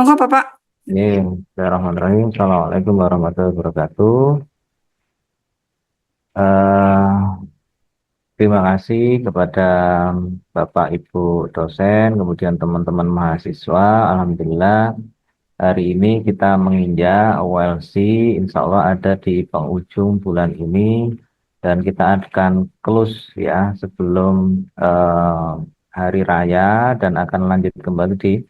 Monggo Bapak. Ini Bismillahirrahmanirrahim. Assalamualaikum warahmatullahi wabarakatuh. Eh, Terima kasih kepada Bapak Ibu dosen, kemudian teman-teman mahasiswa. Alhamdulillah hari ini kita menginjak OLC, insya Allah ada di penghujung bulan ini dan kita akan close ya sebelum eh, hari raya dan akan lanjut kembali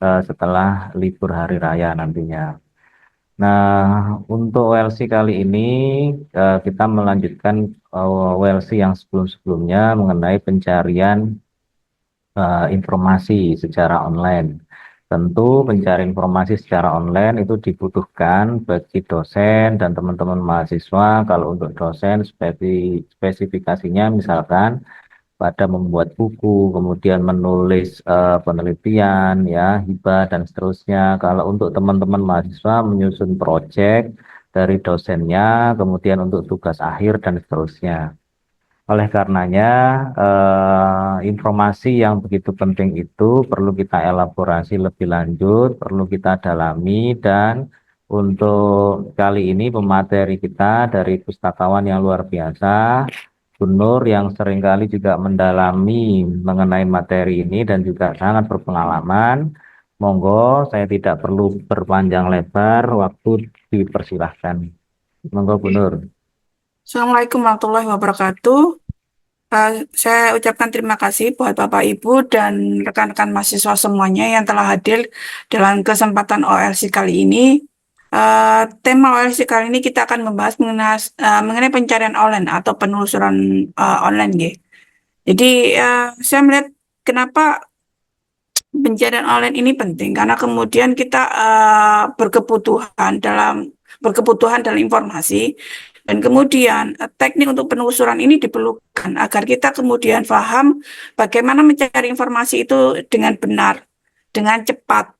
setelah libur hari raya nantinya. Nah, untuk WLC kali ini kita melanjutkan WLC yang sebelum-sebelumnya mengenai pencarian informasi secara online. Tentu pencarian informasi secara online itu dibutuhkan bagi dosen dan teman-teman mahasiswa. Kalau untuk dosen spesifikasinya misalkan pada membuat buku, kemudian menulis penelitian, ya, hibah dan seterusnya. Kalau untuk teman-teman mahasiswa menyusun proyek dari dosennya, kemudian untuk tugas akhir dan seterusnya. Oleh karenanya, informasi yang begitu penting itu perlu kita elaborasi lebih lanjut, perlu kita dalami, dan untuk kali ini pemateri kita dari pustakawan yang luar biasa, Bu Nur yang seringkali juga mendalami mengenai materi ini dan juga sangat berpengalaman. Monggo, saya tidak perlu berpanjang lebar, waktu dipersilahkan. Monggo Bu Nur. Assalamualaikum warahmatullahi wabarakatuh. Saya ucapkan terima kasih buat Bapak Ibu dan rekan-rekan mahasiswa semuanya yang telah hadir dalam kesempatan OLC kali ini. Tema OLC kali ini kita akan membahas mengenai pencarian online atau penelusuran online, ya. Jadi saya melihat kenapa pencarian online ini penting karena kemudian kita berkebutuhan dalam informasi dan kemudian teknik untuk penelusuran ini diperlukan agar kita kemudian paham bagaimana mencari informasi itu dengan benar, dengan cepat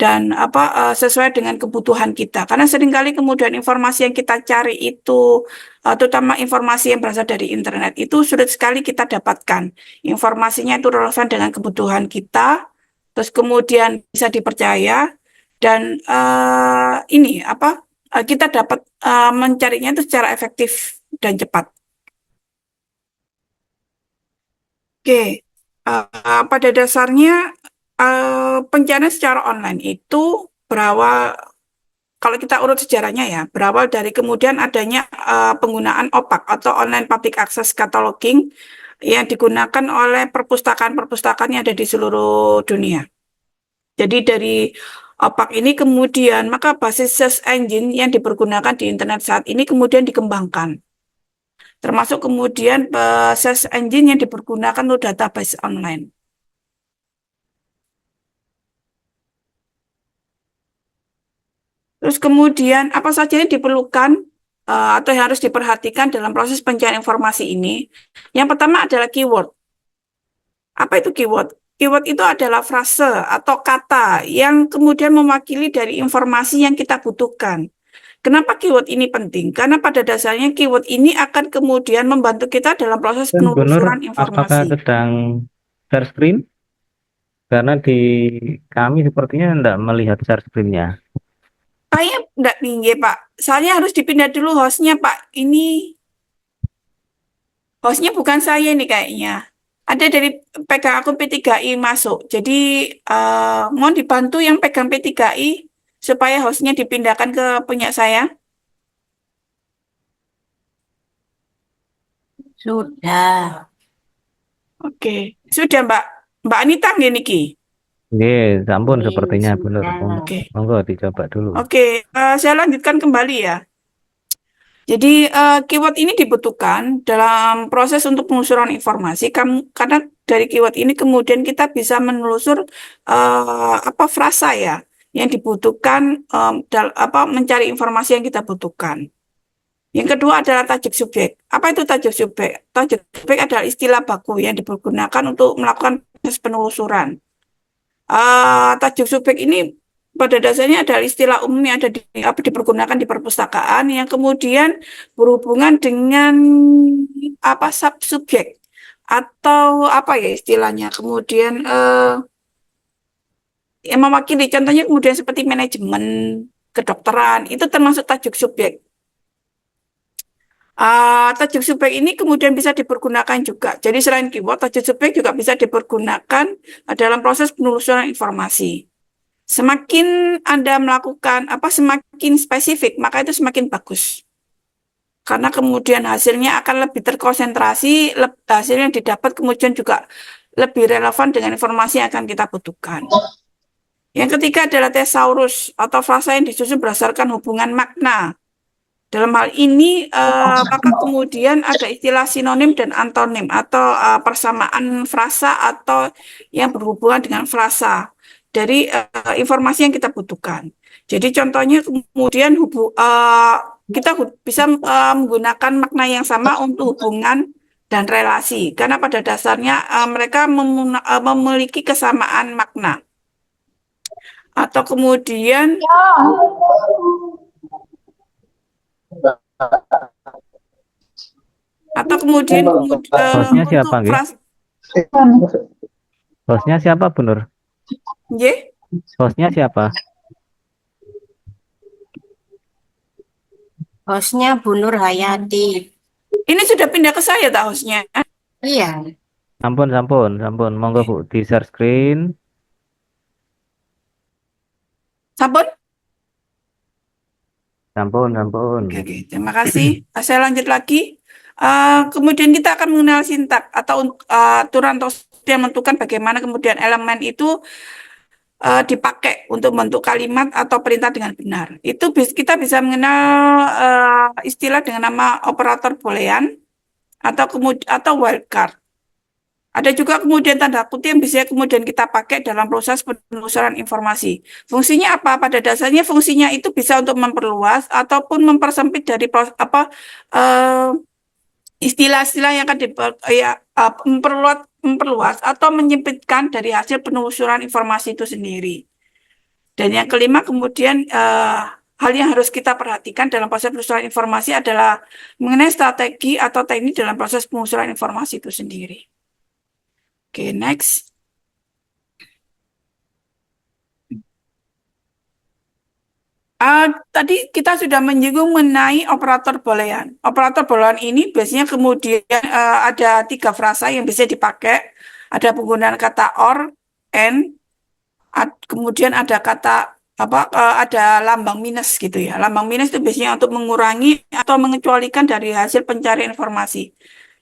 dan sesuai dengan kebutuhan kita. Karena seringkali kemudian informasi yang kita cari itu terutama informasi yang berasal dari internet itu sulit sekali kita dapatkan. Informasinya itu relevan dengan kebutuhan kita, terus kemudian bisa dipercaya dan kita dapat mencarinya itu secara efektif dan cepat. Oke, pada dasarnya pencarian secara online itu berawal, kalau kita urut sejarahnya ya, berawal dari kemudian adanya penggunaan OPAC atau Online Public Access Cataloging yang digunakan oleh perpustakaan-perpustakaan yang ada di seluruh dunia. Jadi dari OPAC ini kemudian maka basis search engine yang dipergunakan di internet saat ini kemudian dikembangkan. Termasuk kemudian search engine yang dipergunakan untuk database online. Terus kemudian apa saja yang diperlukan atau yang harus diperhatikan dalam proses pencarian informasi ini? Yang pertama adalah keyword. Apa itu keyword? Keyword itu adalah frase atau kata yang kemudian mewakili dari informasi yang kita butuhkan. Kenapa keyword ini penting? Karena pada dasarnya keyword ini akan kemudian membantu kita dalam proses Dan Bu Nur, penelusuran apakah informasi. sedang share screen? Karena di kami sepertinya tidak melihat share screen-nya. Saya enggak tinggi, Pak. Saya harus dipindah dulu hostnya, Pak. Ini hostnya bukan saya nih kayaknya. Ada dari pegang akun P3I masuk. Jadi mohon dibantu yang pegang P3I supaya hostnya dipindahkan ke punya saya. Sudah. Oke, sudah Mbak. Mbak Anita nggih niki. Oke, sampun sepertinya Bu Nur. Sudah. Oke, Monggo dicoba dulu. oke. Saya lanjutkan kembali ya. Jadi keyword ini dibutuhkan dalam proses untuk penelusuran informasi karena dari keyword ini kemudian kita bisa menelusur frasa ya yang dibutuhkan mencari informasi yang kita butuhkan. Yang kedua adalah tajuk subjek. Apa itu tajuk subjek? Tajuk subjek adalah istilah baku yang dipergunakan untuk melakukan proses penelusuran. Tajuk subjek ini pada dasarnya adalah istilah umum yang ada dipergunakan di perpustakaan yang kemudian berhubungan dengan subjek atau apa ya istilahnya. Kemudian yang mewakili, contohnya kemudian seperti manajemen kedokteran, itu termasuk tajuk subjek. Tajuk subjek ini kemudian bisa dipergunakan juga. Jadi selain keyword, tajuk subjek juga bisa dipergunakan dalam proses penelusuran informasi. Semakin Anda melakukan semakin spesifik, maka itu semakin bagus. Karena kemudian hasilnya akan lebih terkonsentrasi, hasil yang didapat kemudian juga lebih relevan dengan informasi yang akan kita butuhkan. Yang ketiga adalah thesaurus atau frasa yang disusun berdasarkan hubungan makna. Dalam hal ini, maka kemudian ada istilah sinonim dan antonim atau persamaan frasa atau yang berhubungan dengan frasa dari informasi yang kita butuhkan. Jadi contohnya kemudian kita bisa menggunakan makna yang sama untuk hubungan dan relasi, karena pada dasarnya mereka memiliki kesamaan makna. Atau kemudian Hostnya siapa, untuk nggih? frasa, Hostnya siapa, Bu Nur? nggih? Hostnya siapa? Hostnya Bu Nur Hayati. Ini sudah pindah ke saya tak hostnya? Iya. Sampun. Monggo Bu, di share screen. Sampun? Sampun. Oke, terima kasih. Saya lanjut lagi. Kemudian kita akan mengenal sintak atau aturan atau yang menentukan bagaimana kemudian elemen itu dipakai untuk membentuk kalimat atau perintah dengan benar. Itu kita bisa mengenal istilah dengan nama operator boolean atau wildcard. Ada juga kemudian tanda kutip yang bisa kemudian kita pakai dalam proses penelusuran informasi. Fungsinya apa? Pada dasarnya fungsinya itu bisa untuk memperluas ataupun mempersempit dari istilah-istilah yang akan memperluas atau menyempitkan dari hasil penelusuran informasi itu sendiri. Dan yang kelima kemudian hal yang harus kita perhatikan dalam proses penelusuran informasi adalah mengenai strategi atau teknik dalam proses penelusuran informasi itu sendiri. Oke, next. Tadi kita sudah menyinggung mengenai operator boolean. Operator boolean ini biasanya kemudian ada 3 frasa yang bisa dipakai. Ada penggunaan kata or, and, kemudian ada ada lambang minus gitu ya. Lambang minus itu biasanya untuk mengurangi atau mengecualikan dari hasil pencarian informasi.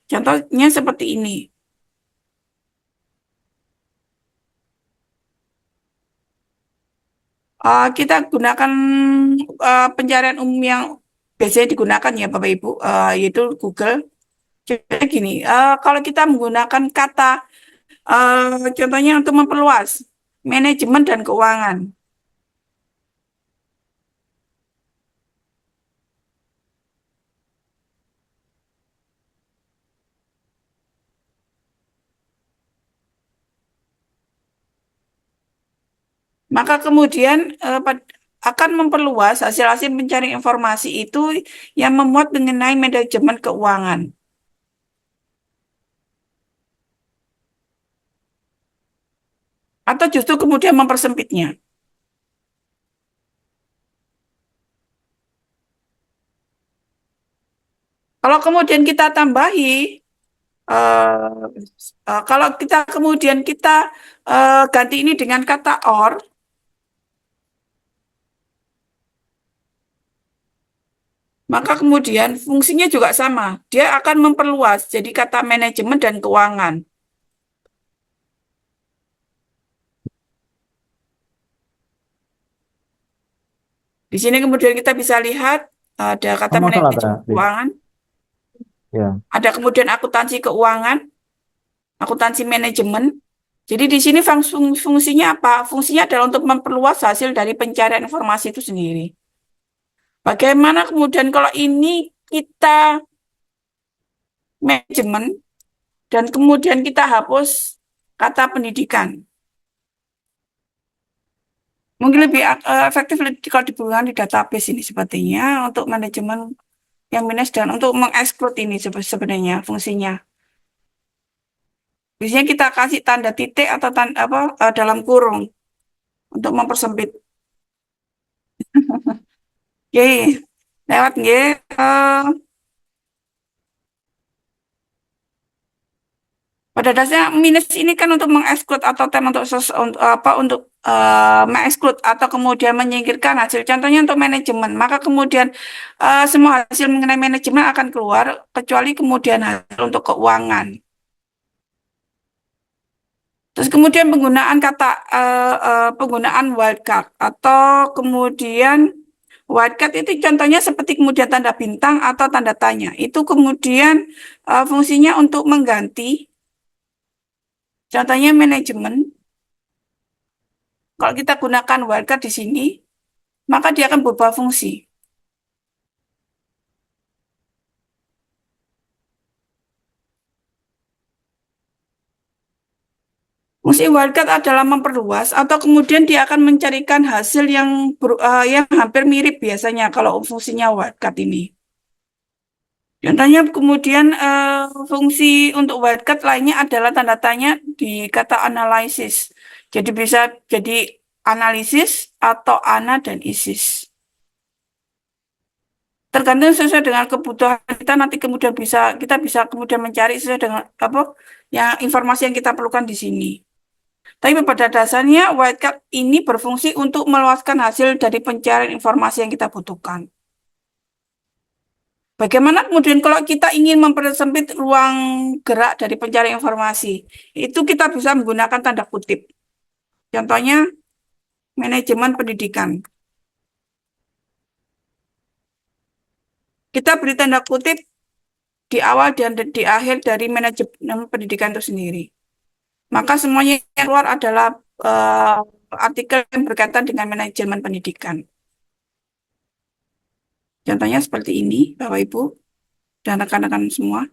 Contohnya seperti ini. Kita gunakan pencarian umum yang biasanya digunakan ya Bapak Ibu, yaitu Google. Contohnya gini, kalau kita menggunakan kata, contohnya untuk memperluas manajemen dan keuangan. Maka kemudian akan memperluas hasil-hasil pencarian informasi itu yang memuat mengenai manajemen keuangan. Atau justru kemudian mempersempitnya. Kalau kemudian kita tambahi, kalau kita kemudian ganti ini dengan kata or, maka kemudian fungsinya juga sama. Dia akan memperluas jadi kata manajemen dan keuangan. Di sini kemudian kita bisa lihat ada kata Masalah manajemen tadi. keuangan, Ya. ada kemudian akuntansi keuangan, akuntansi manajemen. Jadi di sini fungsinya apa? Fungsinya adalah untuk memperluas hasil dari pencarian informasi itu sendiri. Bagaimana kemudian kalau ini kita manajemen dan kemudian kita hapus kata pendidikan? Mungkin lebih efektif kalau diberikan di database ini sepertinya untuk manajemen yang minus dan untuk mengeksklud ini sebenarnya fungsinya. Biasanya kita kasih tanda titik atau dalam kurung. untuk mempersempit. Oke, lewat nggih. Pada dasarnya minus ini kan untuk mengeksklud atau tem untuk apa untuk mengeksklud atau kemudian menyingkirkan hasil. Contohnya untuk manajemen, maka kemudian semua hasil mengenai manajemen akan keluar kecuali kemudian hasil untuk keuangan. Terus kemudian penggunaan wildcard atau kemudian wildcard itu contohnya seperti kemudian tanda bintang atau tanda tanya. Itu kemudian fungsinya untuk mengganti. Contohnya manajemen. Kalau kita gunakan wildcard di sini, maka dia akan berubah fungsi. Fungsi wildcard adalah memperluas atau kemudian dia akan mencarikan hasil yang hampir mirip biasanya kalau fungsinya wildcard ini. Contohnya kemudian fungsi untuk wildcard lainnya adalah tanda tanya di kata analisis. Jadi bisa jadi analisis atau ana dan isis. Tergantung sesuai dengan kebutuhan kita nanti kemudian kita bisa kemudian mencari sesuai dengan apa yang informasi yang kita perlukan di sini. Tapi pada dasarnya wildcard ini berfungsi untuk meluaskan hasil dari pencarian informasi yang kita butuhkan. Bagaimana kemudian kalau kita ingin mempersempit ruang gerak dari pencarian informasi, itu kita bisa menggunakan tanda kutip. Contohnya manajemen pendidikan. Kita beri tanda kutip di awal dan di akhir dari manajemen pendidikan itu sendiri. Maka semuanya yang keluar adalah artikel yang berkaitan dengan manajemen pendidikan. Contohnya seperti ini, Bapak Ibu dan rekan-rekan semua.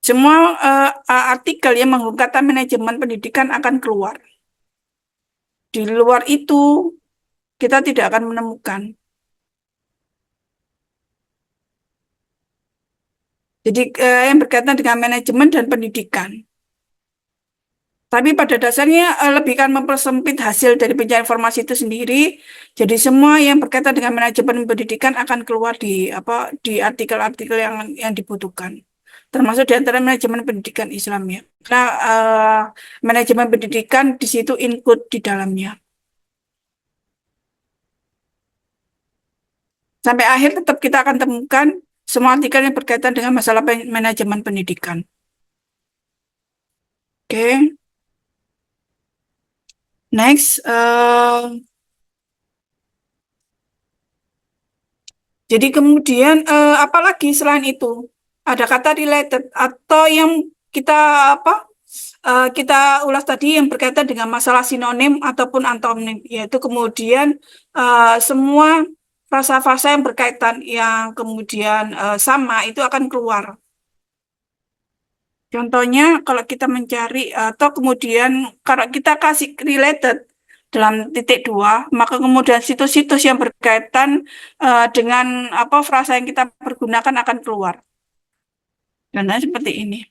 Semua artikel yang menggunakan kata manajemen pendidikan akan keluar. Di luar itu, kita tidak akan menemukan. Jadi yang berkaitan dengan manajemen dan pendidikan. Tapi pada dasarnya lebih kan mempersempit hasil dari pencarian informasi itu sendiri. Jadi semua yang berkaitan dengan manajemen pendidikan akan keluar di artikel-artikel yang dibutuhkan. Termasuk di antara manajemen pendidikan Islam ya. Karena manajemen pendidikan di situ include di dalamnya. Sampai akhir tetap kita akan temukan semua artikel yang berkaitan dengan masalah manajemen pendidikan. Oke. Next. Jadi kemudian apalagi selain itu? Ada kata related atau yang kita kita ulas tadi yang berkaitan dengan masalah sinonim ataupun antonim, yaitu kemudian semua frasa-frasa yang berkaitan yang kemudian sama itu akan keluar. Contohnya kalau kita mencari atau kemudian kalau kita kasih related dalam titik 2, maka kemudian situs-situs yang berkaitan dengan frasa yang kita pergunakan akan keluar. Contohnya seperti ini.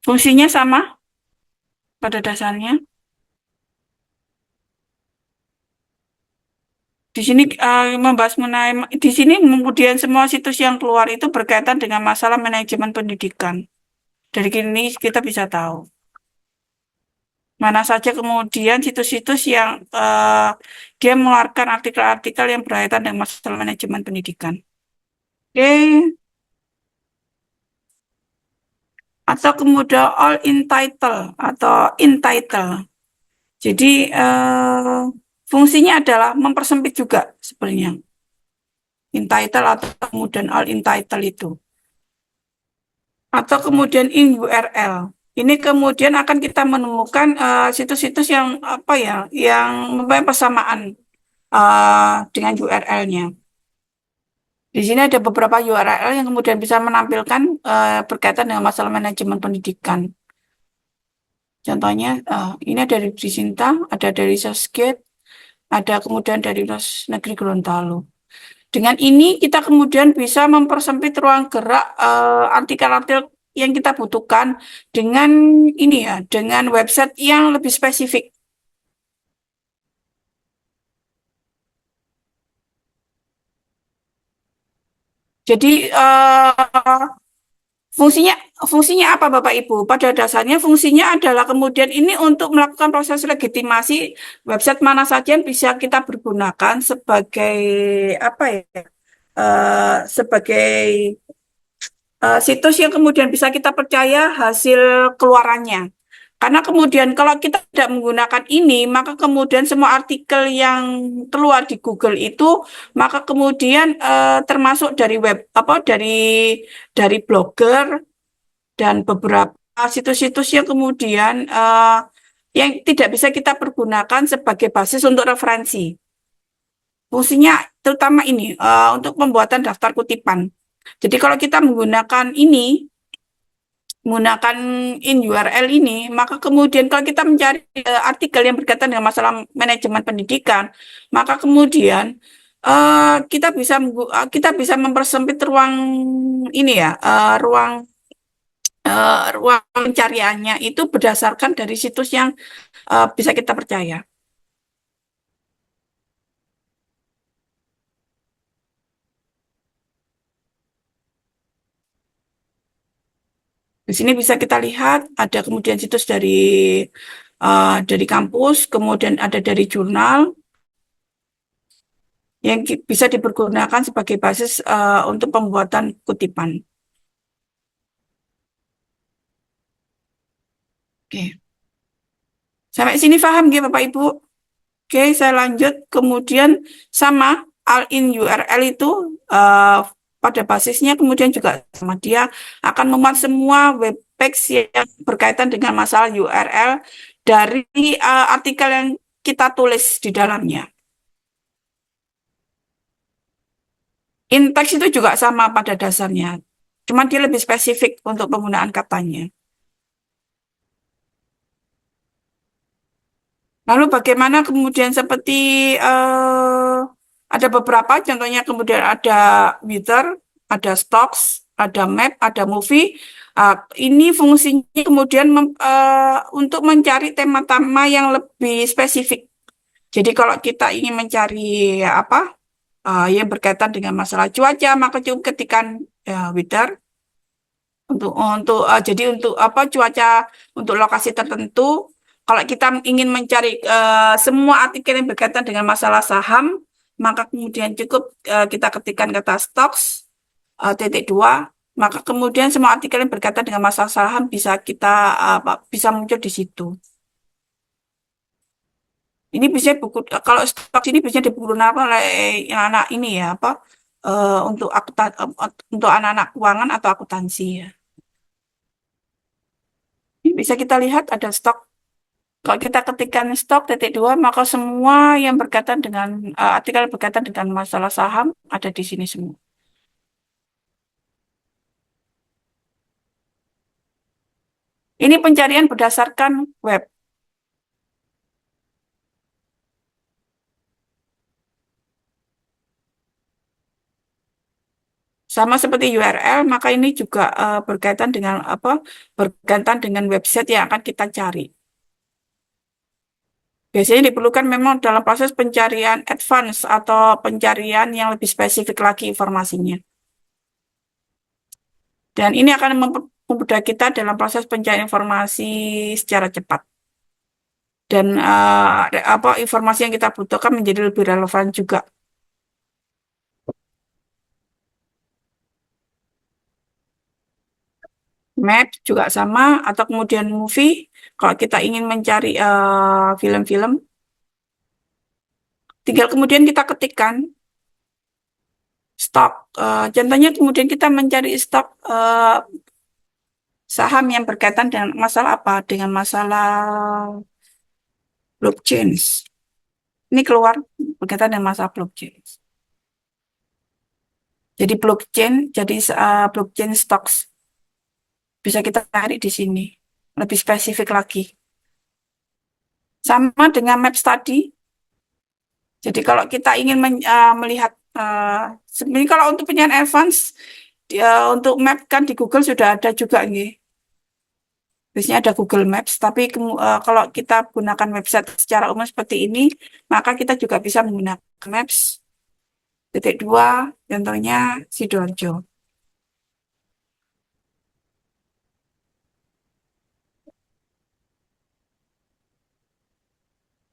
Fungsinya sama pada dasarnya. Di sini membahas mengenai di sini kemudian semua situs yang keluar itu berkaitan dengan masalah manajemen pendidikan. Dari sini kita bisa tahu mana saja kemudian situs-situs yang dia mengeluarkan artikel-artikel yang berkaitan dengan masalah manajemen pendidikan. Oke. Atau kemudian all in title atau in title. Jadi fungsinya adalah mempersempit juga sebenarnya. In title atau kemudian all in title itu. Atau kemudian in URL. Ini kemudian akan kita menemukan situs-situs yang yang mempunyai persamaan dengan URL-nya. Di sini ada beberapa URL yang kemudian bisa menampilkan berkaitan dengan masalah manajemen pendidikan. Contohnya, ini ada dari Sinta, ada dari Sosgate, ada kemudian dari Negeri Gorontalo. Dengan ini kita kemudian bisa mempersempit ruang gerak artikel-artikel yang kita butuhkan dengan ini ya, dengan website yang lebih spesifik. Jadi fungsinya fungsinya apa Bapak Ibu? Pada dasarnya fungsinya adalah kemudian ini untuk melakukan proses legitimasi website mana saja yang bisa kita pergunakan sebagai apa ya? Sebagai situs yang kemudian bisa kita percaya hasil keluarannya. Karena kemudian kalau kita tidak menggunakan ini, maka kemudian semua artikel yang keluar di Google itu, maka kemudian termasuk dari web apa dari blogger dan beberapa situs-situs yang kemudian yang tidak bisa kita pergunakan sebagai basis untuk referensi. Fungsinya terutama ini untuk pembuatan daftar kutipan. Jadi kalau kita menggunakan in URL ini, maka kemudian kalau kita mencari artikel yang berkaitan dengan masalah manajemen pendidikan, maka kemudian kita bisa mempersempit ruang ini ya, ruang pencariannya itu berdasarkan dari situs yang bisa kita percaya. Di sini bisa kita lihat ada kemudian situs dari kampus, kemudian ada dari jurnal yang bisa dipergunakan sebagai basis untuk pembuatan kutipan. Oke, sampai sini paham ya Bapak Ibu? Oke, saya lanjut. Kemudian sama all-in URL itu pada basisnya kemudian juga sama, dia akan memuat semua web page yang berkaitan dengan masalah URL dari artikel yang kita tulis di dalamnya. In-text itu juga sama pada dasarnya, cuma dia lebih spesifik untuk penggunaan katanya. Lalu bagaimana kemudian seperti ada beberapa, contohnya kemudian ada Wither, ada Stocks, ada Map, ada Movie. Ini fungsinya kemudian untuk mencari tema-tema yang lebih spesifik. Jadi kalau kita ingin mencari apa yang berkaitan dengan masalah cuaca, maka cukup ketikkan Wither jadi untuk apa cuaca untuk lokasi tertentu. Kalau kita ingin mencari semua artikel yang berkaitan dengan masalah saham, maka kemudian cukup kita ketikkan kata stocks titik dua, maka kemudian semua artikel yang berkaitan dengan masalah saham bisa bisa muncul di situ. Ini bisa buku kalau stocks ini bisa digunakan oleh anak ini ya apa untuk anak-anak keuangan atau akuntansi ya. Ini bisa kita lihat ada stok. Kalau kita ketikkan stok titik dua, maka semua yang berkaitan dengan artikel berkaitan dengan masalah saham ada di sini semua. Ini pencarian berdasarkan web. Sama seperti URL, maka ini juga berkaitan dengan apa? Berkaitan dengan website yang akan kita cari. Biasanya diperlukan memang dalam proses pencarian advance atau pencarian yang lebih spesifik lagi informasinya. Dan ini akan mempermudah kita dalam proses pencarian informasi secara cepat. Dan apa informasi yang kita butuhkan menjadi lebih relevan juga. Map juga sama, atau kemudian movie, kalau kita ingin mencari film-film, tinggal kemudian kita ketikkan stok. Contohnya kemudian kita mencari stok saham yang berkaitan dengan masalah apa? Dengan masalah blockchain. Ini keluar berkaitan dengan masalah blockchain. Jadi blockchain stocks bisa kita cari di sini, lebih spesifik lagi. Sama dengan map study. Jadi kalau kita ingin melihat Sebenarnya kalau untuk pencarian advance, untuk map kan di Google sudah ada juga nih. Biasanya ada Google Maps, tapi kalau kita gunakan website secara umum seperti ini, maka kita juga bisa menggunakan Maps. Titik dua, contohnya Sidoarjo.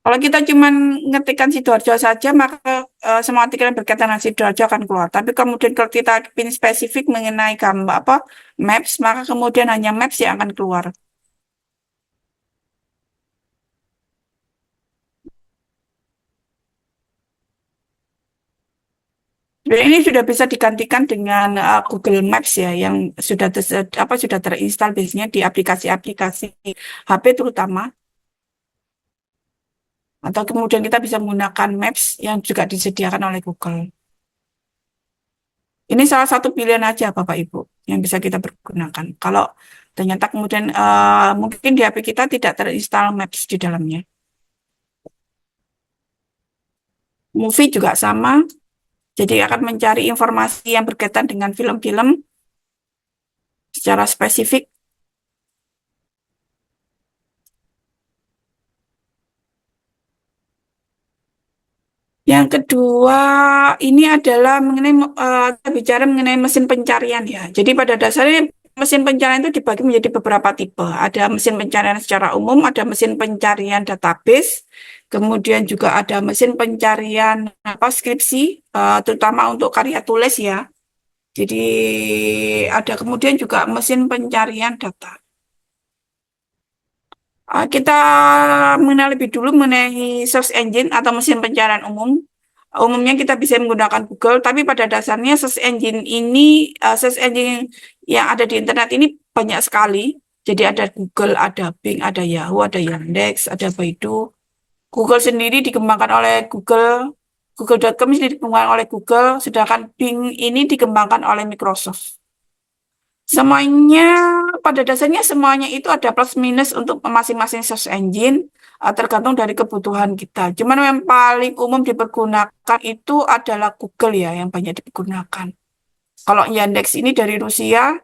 Kalau kita cuma ngetikkan Sidoarjo saja, maka semua artikel yang berkaitan dengan Sidoarjo akan keluar. Tapi kemudian kalau kita pilih spesifik mengenai gambar apa maps, maka kemudian hanya maps yang akan keluar. Ini sudah bisa digantikan dengan Google Maps ya, yang sudah terinstall biasanya di aplikasi-aplikasi HP terutama. Atau kemudian kita bisa menggunakan Maps yang juga disediakan oleh Google. Ini salah satu pilihan aja Bapak Ibu yang bisa kita pergunakan. Kalau ternyata kemudian mungkin di HP kita tidak terinstall Maps di dalamnya. Movie juga sama. Jadi akan mencari informasi yang berkaitan dengan film-film secara spesifik. Yang kedua, ini adalah mengenai kita bicara mengenai mesin pencarian ya. Jadi pada dasarnya mesin pencarian itu dibagi menjadi beberapa tipe. Ada mesin pencarian secara umum, ada mesin pencarian database, kemudian juga ada mesin pencarian apa skripsi, terutama untuk karya tulis ya. Jadi ada kemudian juga mesin pencarian data. Kita mengenal lebih dulu mengenai search engine atau mesin pencarian umum. Umumnya kita bisa menggunakan Google, tapi pada dasarnya search engine yang ada di internet ini banyak sekali. Jadi ada Google, ada Bing, ada Yahoo, ada Yandex, ada Baidu. Google sendiri dikembangkan oleh Google, Google.com sendiri dikembangkan oleh Google, sedangkan Bing ini dikembangkan oleh Microsoft. Semuanya, pada dasarnya semuanya itu ada plus minus untuk masing-masing search engine, tergantung dari kebutuhan kita. Cuman yang paling umum dipergunakan itu adalah Google ya, yang banyak digunakan. Kalau Yandex ini dari Rusia,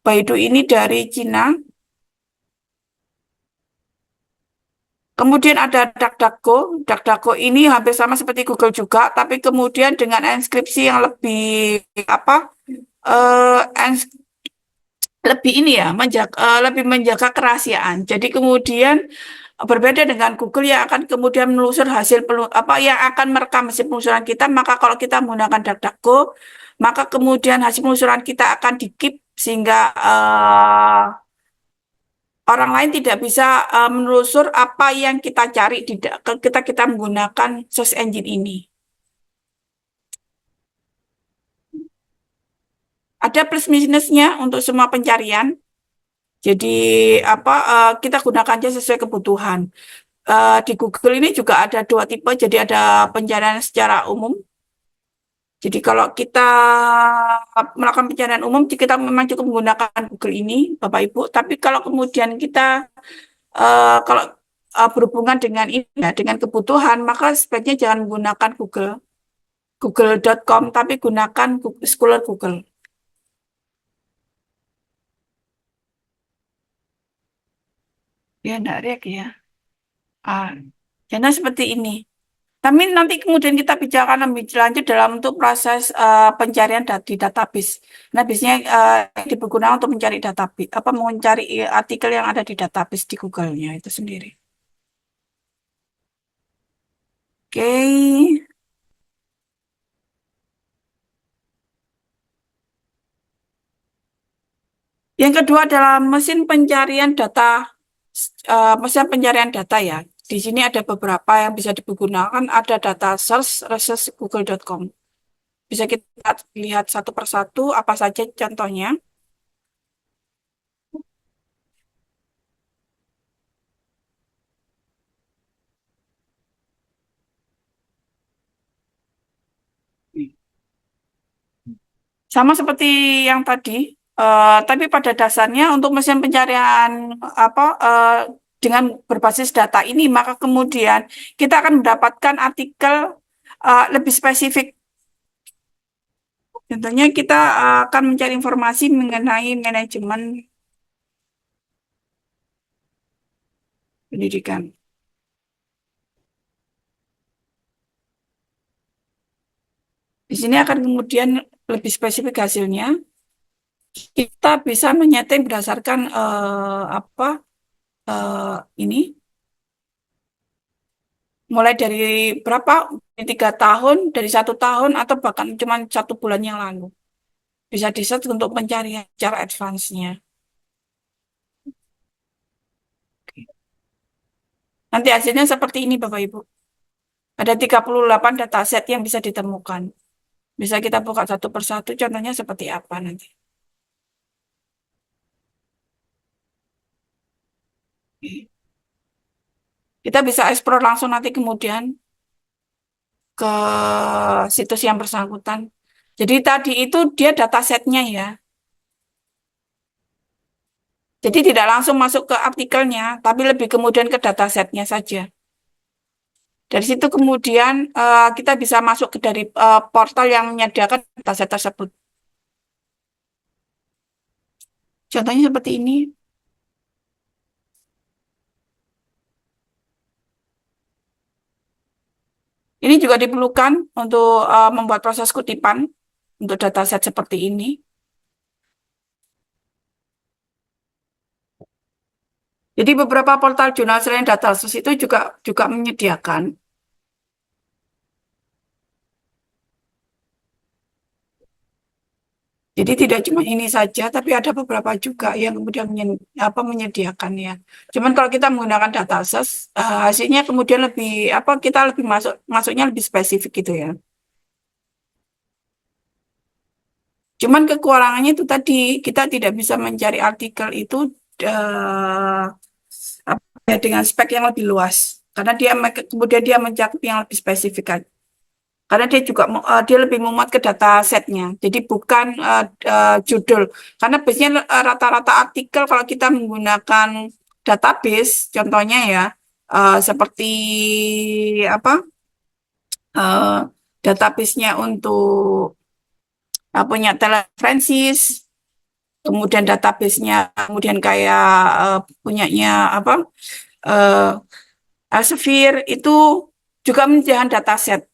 Baidu ini dari Cina, kemudian ada DuckDuckGo. DuckDuckGo ini hampir sama seperti Google juga, tapi kemudian dengan inskripsi yang lebih apa? Lebih ini ya lebih menjaga kerahasiaan. Jadi kemudian berbeda dengan Google yang akan kemudian menelusur hasil apa yang akan merekam hasil penelusuran kita, maka kalau kita menggunakan DuckDuckGo, maka kemudian hasil penelusuran kita akan di-keep sehingga orang lain tidak bisa menelusur apa yang kita cari kita menggunakan search engine ini. Ada plus minusnya untuk semua pencarian. Jadi kita gunakan aja sesuai kebutuhan. Di Google ini juga ada dua tipe. Jadi ada pencarian secara umum. Jadi kalau kita melakukan pencarian umum, kita memang cukup menggunakan Google ini, Bapak Ibu. Tapi kalau kemudian kita kalau berhubungan dengan ini, ya, dengan kebutuhan, maka sebaiknya jangan menggunakan Google.com, tapi gunakan Scholar Google. Ya, enggak reak ya. Jadi seperti ini. Tapi nanti kemudian kita bicarakan lebih lanjut dalam untuk proses pencarian di database. Nah, biasanya digunakan untuk mencari database, mencari artikel yang ada di database di Google-nya itu sendiri. Oke. Yang kedua adalah mesin pencarian data, mesin pencarian data ya. Di sini ada beberapa yang bisa digunakan, ada data search, research google.com. Bisa kita lihat satu persatu apa saja contohnya. Sama seperti yang tadi, tapi pada dasarnya untuk mesin pencarian dengan berbasis data ini, maka kemudian kita akan mendapatkan artikel lebih spesifik Contohnya kita akan mencari informasi mengenai manajemen pendidikan. Di sini akan kemudian lebih spesifik hasilnya. Kita bisa menyeting berdasarkan apa ini mulai dari berapa, dari 3 tahun, dari 1 tahun, atau bahkan cuma 1 bulan yang lalu. Bisa di-set untuk pencarian cara advance-nya. Nanti hasilnya seperti ini, Bapak Ibu. Ada 38 dataset yang bisa ditemukan. Bisa kita buka satu persatu, contohnya seperti apa nanti. Kita bisa explore langsung nanti kemudian ke situs yang bersangkutan. Jadi tadi itu dia datasetnya ya. Jadi tidak langsung masuk ke artikelnya, tapi lebih kemudian ke datasetnya saja. Dari situ kemudian kita bisa masuk ke dari portal yang menyediakan dataset tersebut. Contohnya seperti ini. Ini juga diperlukan untuk membuat proses kutipan untuk dataset seperti ini. Jadi beberapa portal jurnal selain Datasource itu juga menyediakan. Jadi tidak cuma ini saja, tapi ada beberapa juga yang kemudian menyediakan ya. Cuman kalau kita menggunakan Datasource, hasilnya kemudian lebih kita lebih masuknya lebih spesifik gitu ya. Cuman kekurangannya itu tadi kita tidak bisa mencari artikel itu eh, dengan spek yang lebih luas, karena kemudian dia mencakup yang lebih spesifik kan. Karena dia juga dia lebih memuat ke data setnya, jadi bukan judul. Karena biasanya rata-rata artikel kalau kita menggunakan database, contohnya ya seperti apa uh, database-nya untuk punya telereferensis, kemudian database-nya kemudian kayak punyanya uh, Elsevier itu juga menyediakan dataset,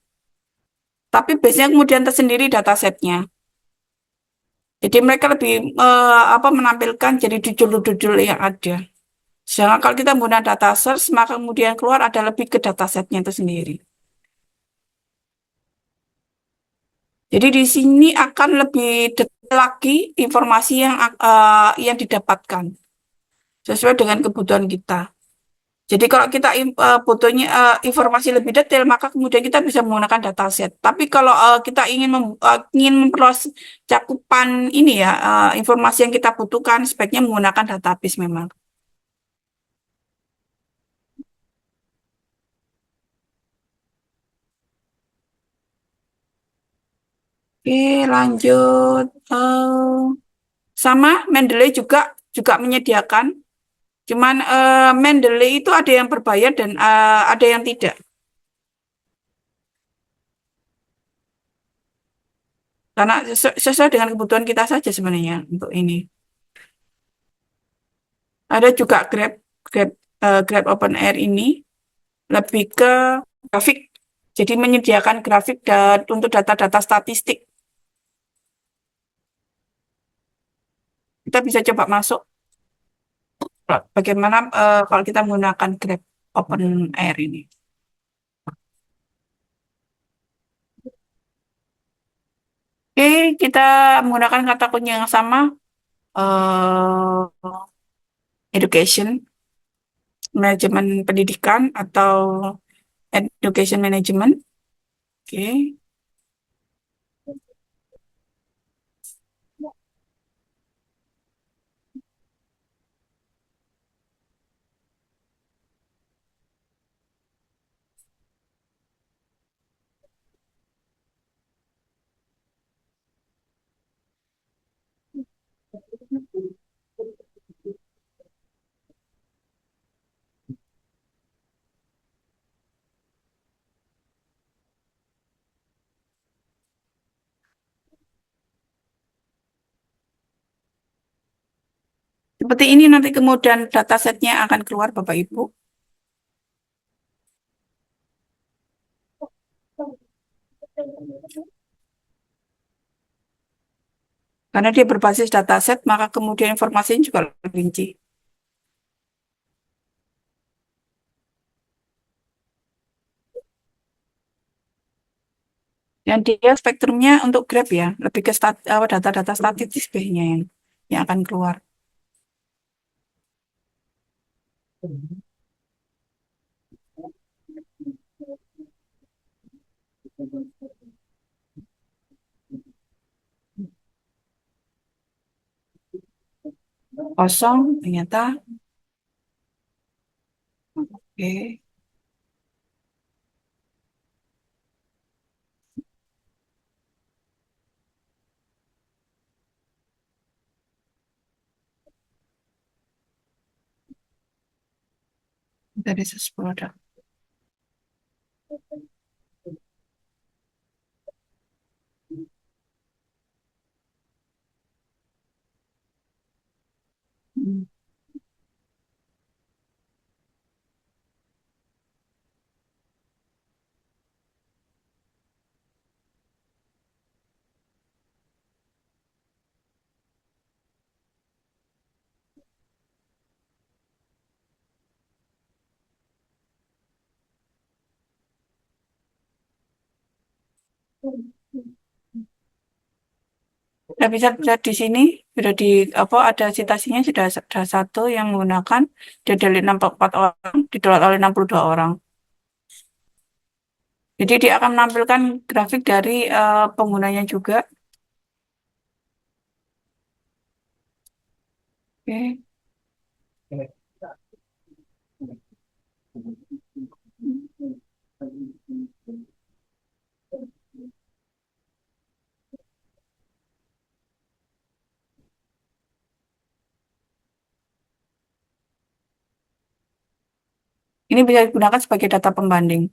tapi biasanya kemudian tersendiri datasetnya. Jadi mereka lebih menampilkan jadi judul-judul yang ada. Sedangkan kalau kita menggunakan data search, maka kemudian keluar ada lebih ke datasetnya itu sendiri. Jadi di sini akan lebih detail lagi informasi yang didapatkan sesuai dengan kebutuhan kita. Jadi kalau kita butuhnya informasi lebih detail, maka kemudian kita bisa menggunakan dataset. Tapi kalau kita ingin memperluas cakupan ini ya, informasi yang kita butuhkan, sebaiknya menggunakan database memang. Oke, lanjut. Sama Mendeley juga menyediakan. Cuman Mendeley itu ada yang berbayar dan ada yang tidak. Karena sesuai dengan kebutuhan kita saja sebenarnya untuk ini. Ada juga Grab Open Air ini lebih ke grafik. Jadi menyediakan grafik untuk data-data statistik. Kita bisa coba masuk. Bagaimana kalau kita menggunakan Grab Open Air ini. Oke, kita menggunakan kata kunci yang sama. Education, manajemen pendidikan atau education management. Oke. Seperti ini nanti kemudian datasetnya akan keluar Bapak Ibu. Karena dia berbasis dataset, maka kemudian informasinya juga lebih rinci. Dan dia spektrumnya untuk Grab ya, lebih ke data-data statistik sebenarnya yang akan keluar. Kosong ternyata. Oke. Dari produk. Hmm. Nah, bisa lihat di sini sudah di apa ada citasinya sudah satu yang menggunakan dia dari 64 orang didownload oleh 62 orang. Jadi dia akan menampilkan grafik dari penggunanya juga. Oke. Ini bisa digunakan sebagai data pembanding.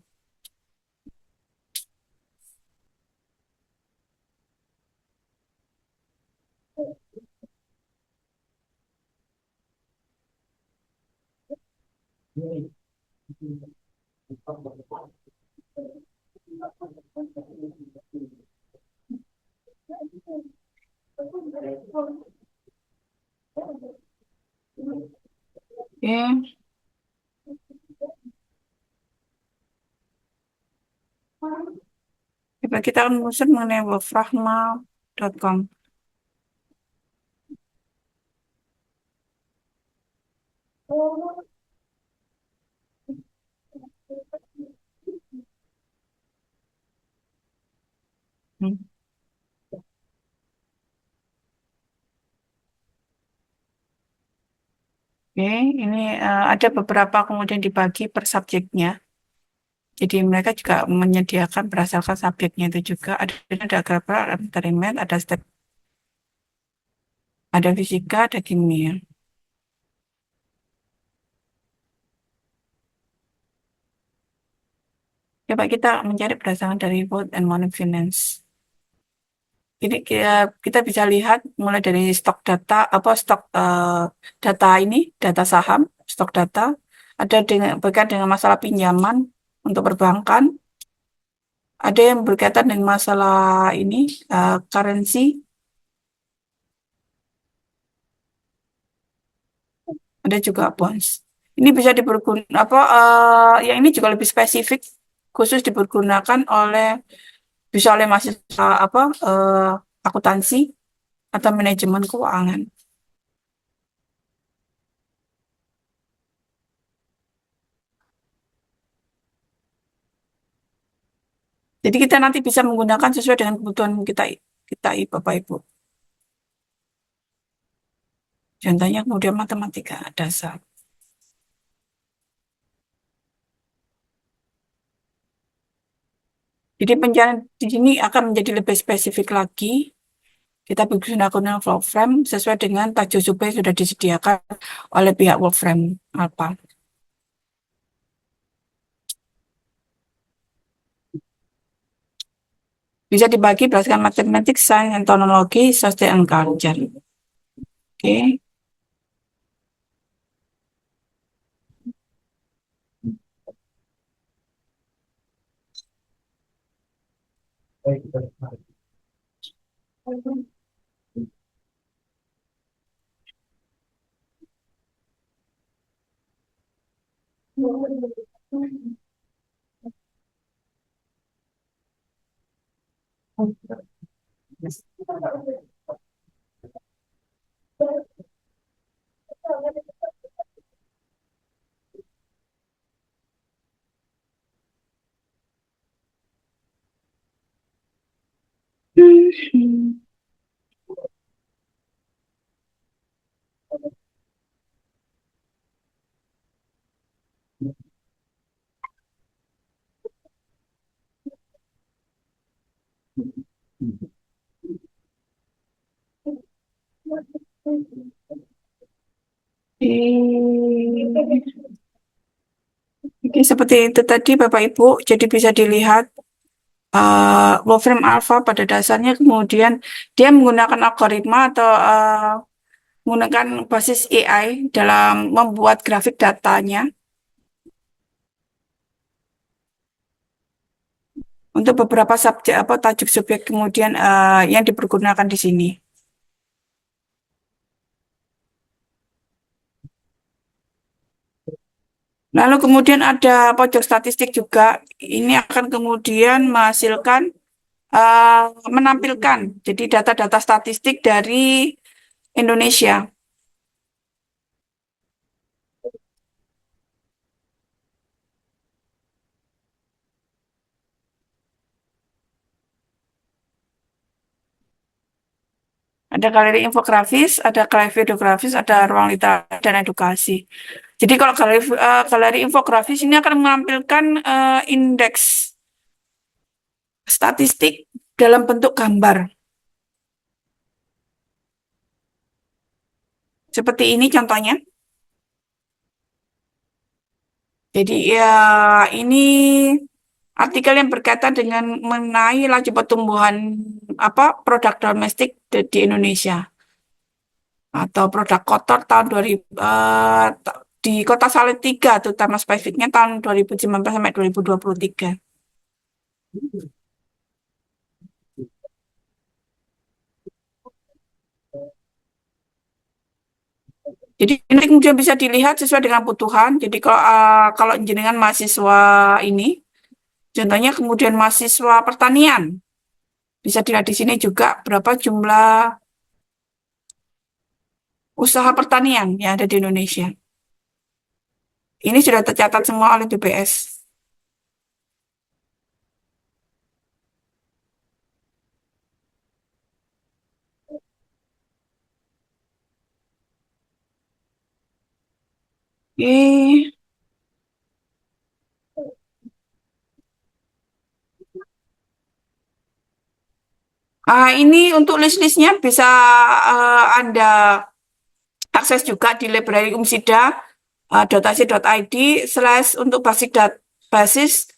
Oke. Coba kita akan mengusut mengenai wolfrahma.com. Hmm. Oke, ini ada beberapa kemudian dibagi per subjeknya. Jadi mereka juga menyediakan berdasarkan subjeknya itu juga ada grafer, ada eksperimen, ada step, ada fisika, ada kimia. Coba kita mencari berdasarkan dari World and Money Finance. Ini kita bisa lihat mulai dari stok data, stok data ini, data saham, stok data, ada berkaitan dengan masalah pinjaman untuk perbankan, ada yang berkaitan dengan masalah ini currency, ada juga bonds. Ini bisa dipergunakan yang ini juga lebih spesifik, khusus dipergunakan bisa oleh mahasiswa akuntansi atau manajemen keuangan. Jadi kita nanti bisa menggunakan sesuai dengan kebutuhan kita Bapak Ibu. Contohnya kemudian matematika dasar. Jadi pencarian di sini akan menjadi lebih spesifik lagi. Kita menggunakan Wolfram sesuai dengan tajuk yang sudah disediakan oleh pihak Wolfram Alpha. Bisa dibagi berdasarkan matematik, sains, teknologi, sosial, dan culture. Oke. Oke, seperti itu tadi Bapak Ibu, jadi bisa dilihat Wolfram Alpha pada dasarnya kemudian dia menggunakan algoritma atau menggunakan basis AI dalam membuat grafik datanya untuk beberapa subjek apa tajuk subjek kemudian yang dipergunakan di sini. Lalu kemudian ada pojok statistik juga. Ini akan kemudian menghasilkan menampilkan jadi data-data statistik dari Indonesia. Ada galeri infografis, ada galeri videografis, ada ruang literasi dan edukasi. Jadi kalau galeri infografis ini akan menampilkan indeks statistik dalam bentuk gambar. Seperti ini contohnya. Jadi ya ini artikel yang berkaitan dengan mengenai laju pertumbuhan apa produk domestik di Indonesia atau produk kotor tahun 2000 di Kota Salatiga terutama spesifiknya tahun 2019 sampai 2023. Jadi ini kemudian bisa dilihat sesuai dengan kebutuhan. Jadi kalau jenengan mahasiswa ini, contohnya kemudian mahasiswa pertanian, bisa dilihat di sini juga berapa jumlah usaha pertanian yang ada di Indonesia. Ini sudah tercatat semua oleh BPS. Oke. Ini untuk list-listnya bisa Anda akses juga di library umsida .ac.id untuk basis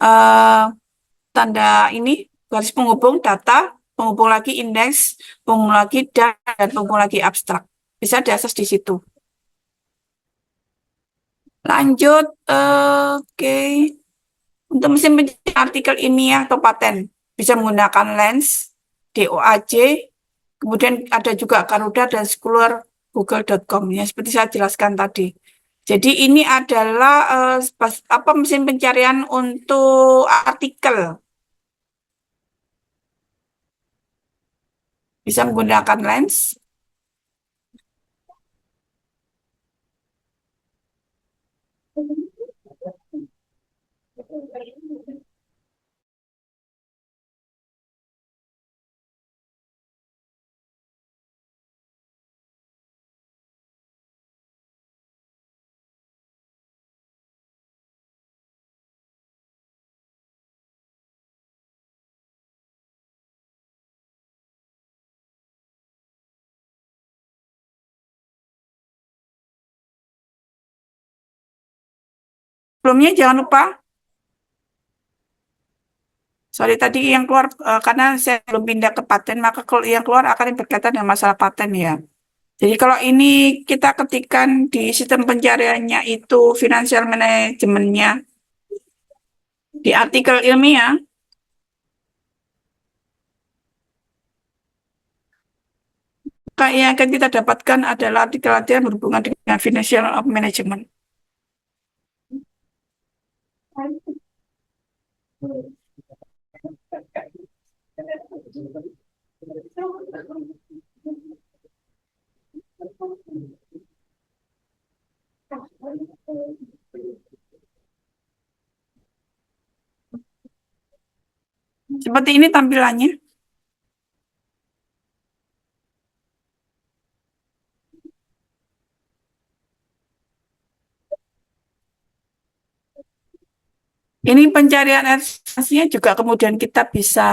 eh, tanda ini garis penghubung data, penghubung lagi indeks, penghubung lagi dan penghubung lagi abstrak. Bisa diakses di situ. Lanjut, oke. Untuk mesin pencari artikel ilmiah atau paten, bisa menggunakan Lens, DOAJ, kemudian ada juga Garuda dan Scholar google.com ya seperti saya jelaskan tadi. Jadi ini adalah apa mesin pencarian untuk artikel. Bisa menggunakan Lens. Sebelumnya jangan lupa, sorry tadi yang keluar karena saya belum pindah ke paten, maka kalau yang keluar akan berkaitan dengan masalah paten ya. Jadi kalau ini kita ketikkan di sistem pencariannya itu financial manajemennya di artikel ilmiah, maka yang akan kita dapatkan adalah artikel-artikel yang berhubungan dengan financial management. Seperti ini tampilannya. Ini pencarian informasinya juga kemudian kita bisa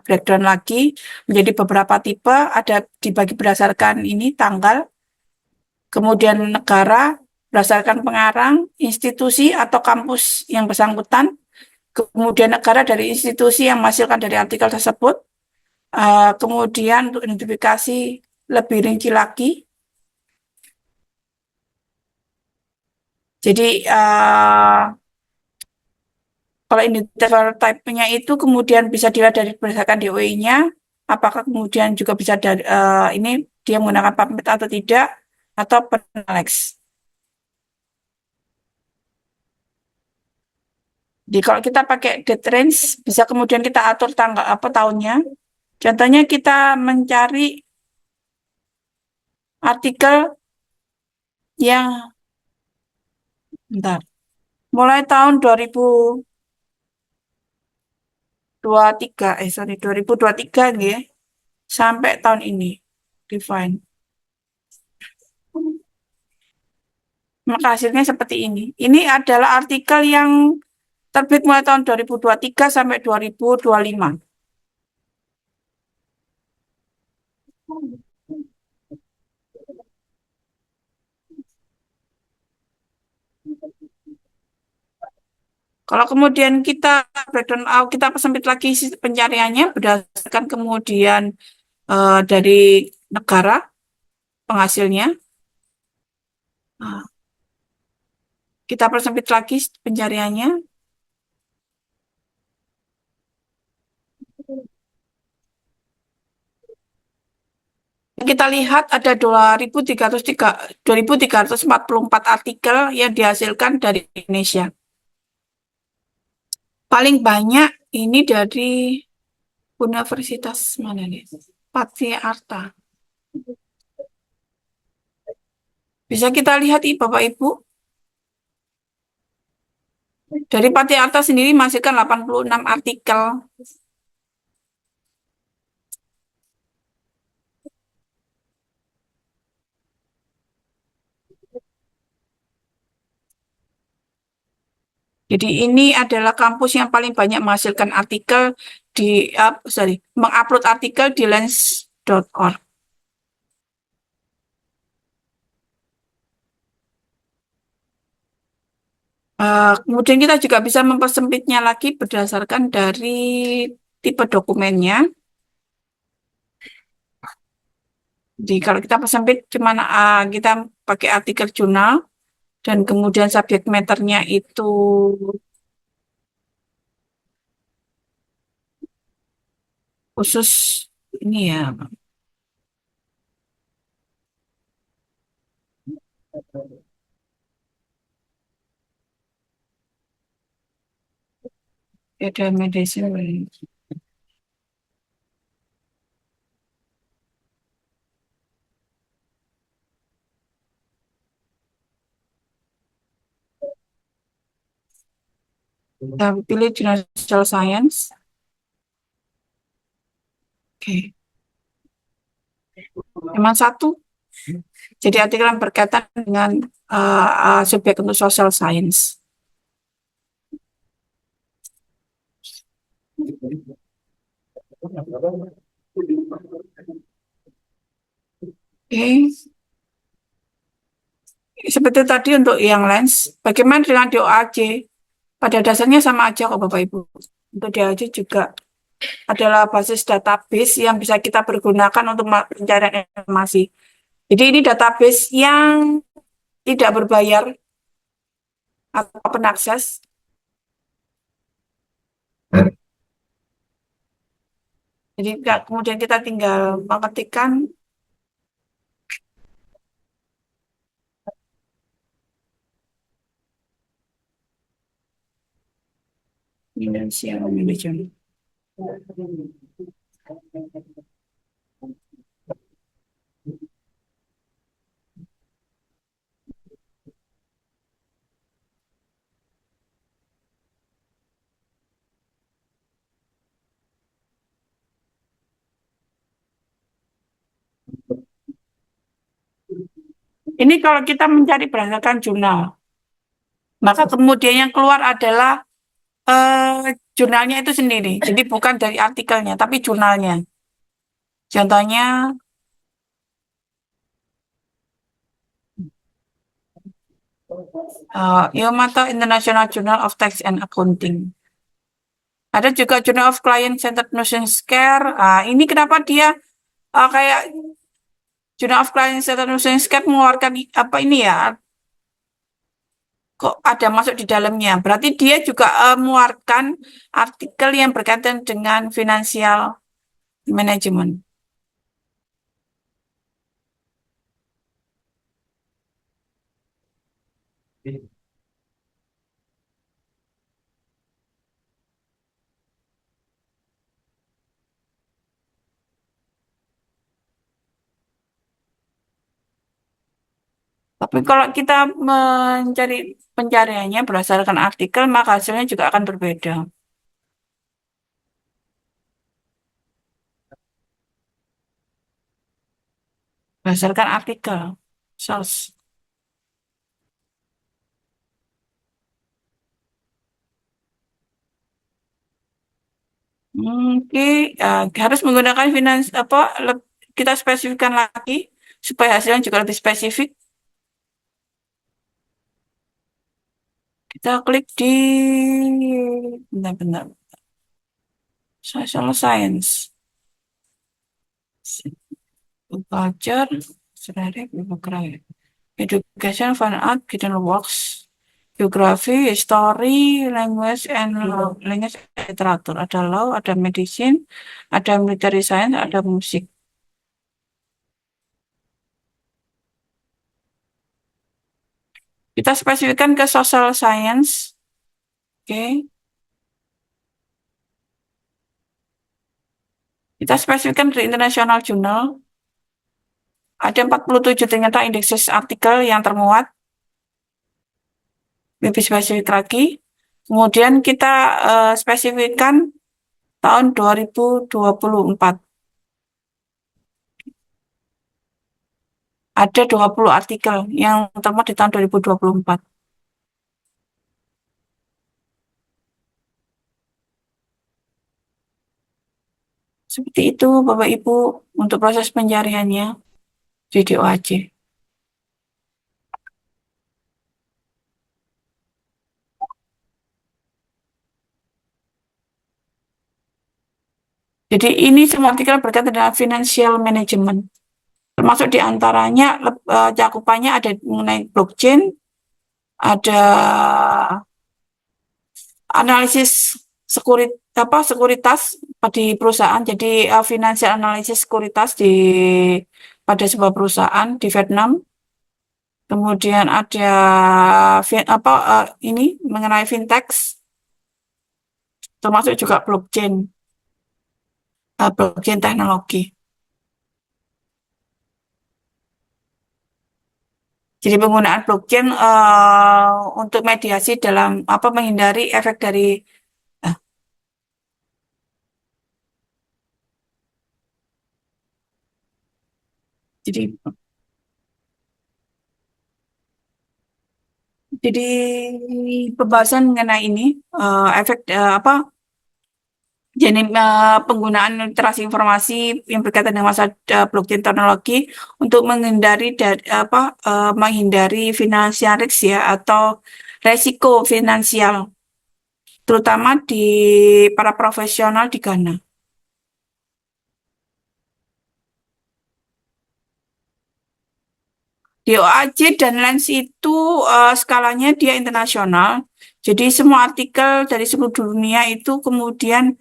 breakdown lagi menjadi beberapa tipe, ada dibagi berdasarkan ini tanggal, kemudian negara, berdasarkan pengarang, institusi atau kampus yang bersangkutan, kemudian negara dari institusi yang menghasilkan dari artikel tersebut, kemudian untuk identifikasi lebih rinci lagi. Jadi kalau indicator type-nya itu kemudian bisa dilihat dari berdasarkan DOI-nya, apakah kemudian juga bisa dari ini dia menggunakan PubMed atau tidak, atau Penalex. Jadi kalau kita pakai date range, bisa kemudian kita atur tanggal apa tahunnya. Contohnya kita mencari artikel yang bentar, mulai tahun 2023, sorry 2023 ya, sampai tahun ini define. Maka hasilnya seperti ini. Ini adalah artikel yang terbit mulai tahun 2023 sampai 2025. Kalau kemudian kita breakdown out, kita sempit lagi pencariannya berdasarkan kemudian dari negara penghasilnya. Nah, kita persempit lagi pencariannya. Kita lihat ada 2.344 artikel yang dihasilkan dari Indonesia. Paling banyak ini dari Universitas mana nih? Patriarta. Bisa kita lihat Bapak Ibu. Dari Patriarta sendiri menghasilkan 86 artikel. Jadi ini adalah kampus yang paling banyak menghasilkan artikel di, mengupload artikel di lens.org. Kemudian kita juga bisa mempersempitnya lagi berdasarkan dari tipe dokumennya. Jadi kalau kita persempit cuman kita pakai artikel jurnal dan kemudian subjek matternya itu khusus ini ya. Ada medicine. Kita pilih jurnal social science. Oke. Memang satu. Jadi artikel yang berkaitan dengan subjek untuk social science. Oke. Seperti tadi untuk yang lens, bagaimana dengan DOAJ? Pada dasarnya sama aja kok Bapak Ibu. Untuk DOAJ juga adalah basis database yang bisa kita pergunakan untuk pencarian informasi. Jadi ini database yang tidak berbayar atau open access. Jadi kemudian kita tinggal mengetikkan Financial management. Ini kalau kita mencari berdasarkan jurnal, maka kemudian yang keluar adalah jurnalnya itu sendiri. Jadi bukan dari artikelnya, tapi jurnalnya. Contohnya, Yamato International Journal of Tax and Accounting. Ada juga Journal of Client Centered Nursing Care. Ini kenapa dia kayak Journal of Client Centered Nursing Care mengeluarkan apa ini ya? Kok ada masuk di dalamnya? Berarti dia juga mengeluarkan artikel yang berkaitan dengan financial management. Tapi kalau kita mencari pencariannya berdasarkan artikel, maka hasilnya juga akan berbeda. Berdasarkan artikel, source. Oke, harus menggunakan kita spesifikkan lagi supaya hasilnya juga lebih spesifik. Kita klik di benar-benar social science, culture, sebenarnya education, fine art, hidden works, geography, history, language, and language literature. Ada law, ada medicine, ada military science, ada musik. Kita spesifikkan ke social science. Oke. Kita spesifikkan di international journal. Ada 47 ternyata indeksis artikel yang termuat. Lebih spesifik lagi. Kemudian kita spesifikkan tahun 2024. Ada 20 artikel yang termuat di tahun 2024. Seperti itu, Bapak Ibu, untuk proses pencariannya di DOAJ. Jadi ini semua artikel berkaitan dengan financial management. Termasuk diantaranya cakupannya ada mengenai blockchain, ada analisis sekuritas di perusahaan. Jadi financial analysis sekuritas pada sebuah perusahaan di Vietnam. Kemudian ada ini mengenai fintech, termasuk juga blockchain teknologi. Jadi penggunaan blockchain untuk mediasi dalam menghindari efek dari jadi pembahasan mengenai ini efek jadi penggunaan literasi informasi yang berkaitan dengan masa blockchain teknologi untuk menghindari financial risk ya atau resiko finansial, terutama di para profesional di Ghana. DOAJ dan Lens itu skalanya dia internasional. Jadi semua artikel dari seluruh dunia itu kemudian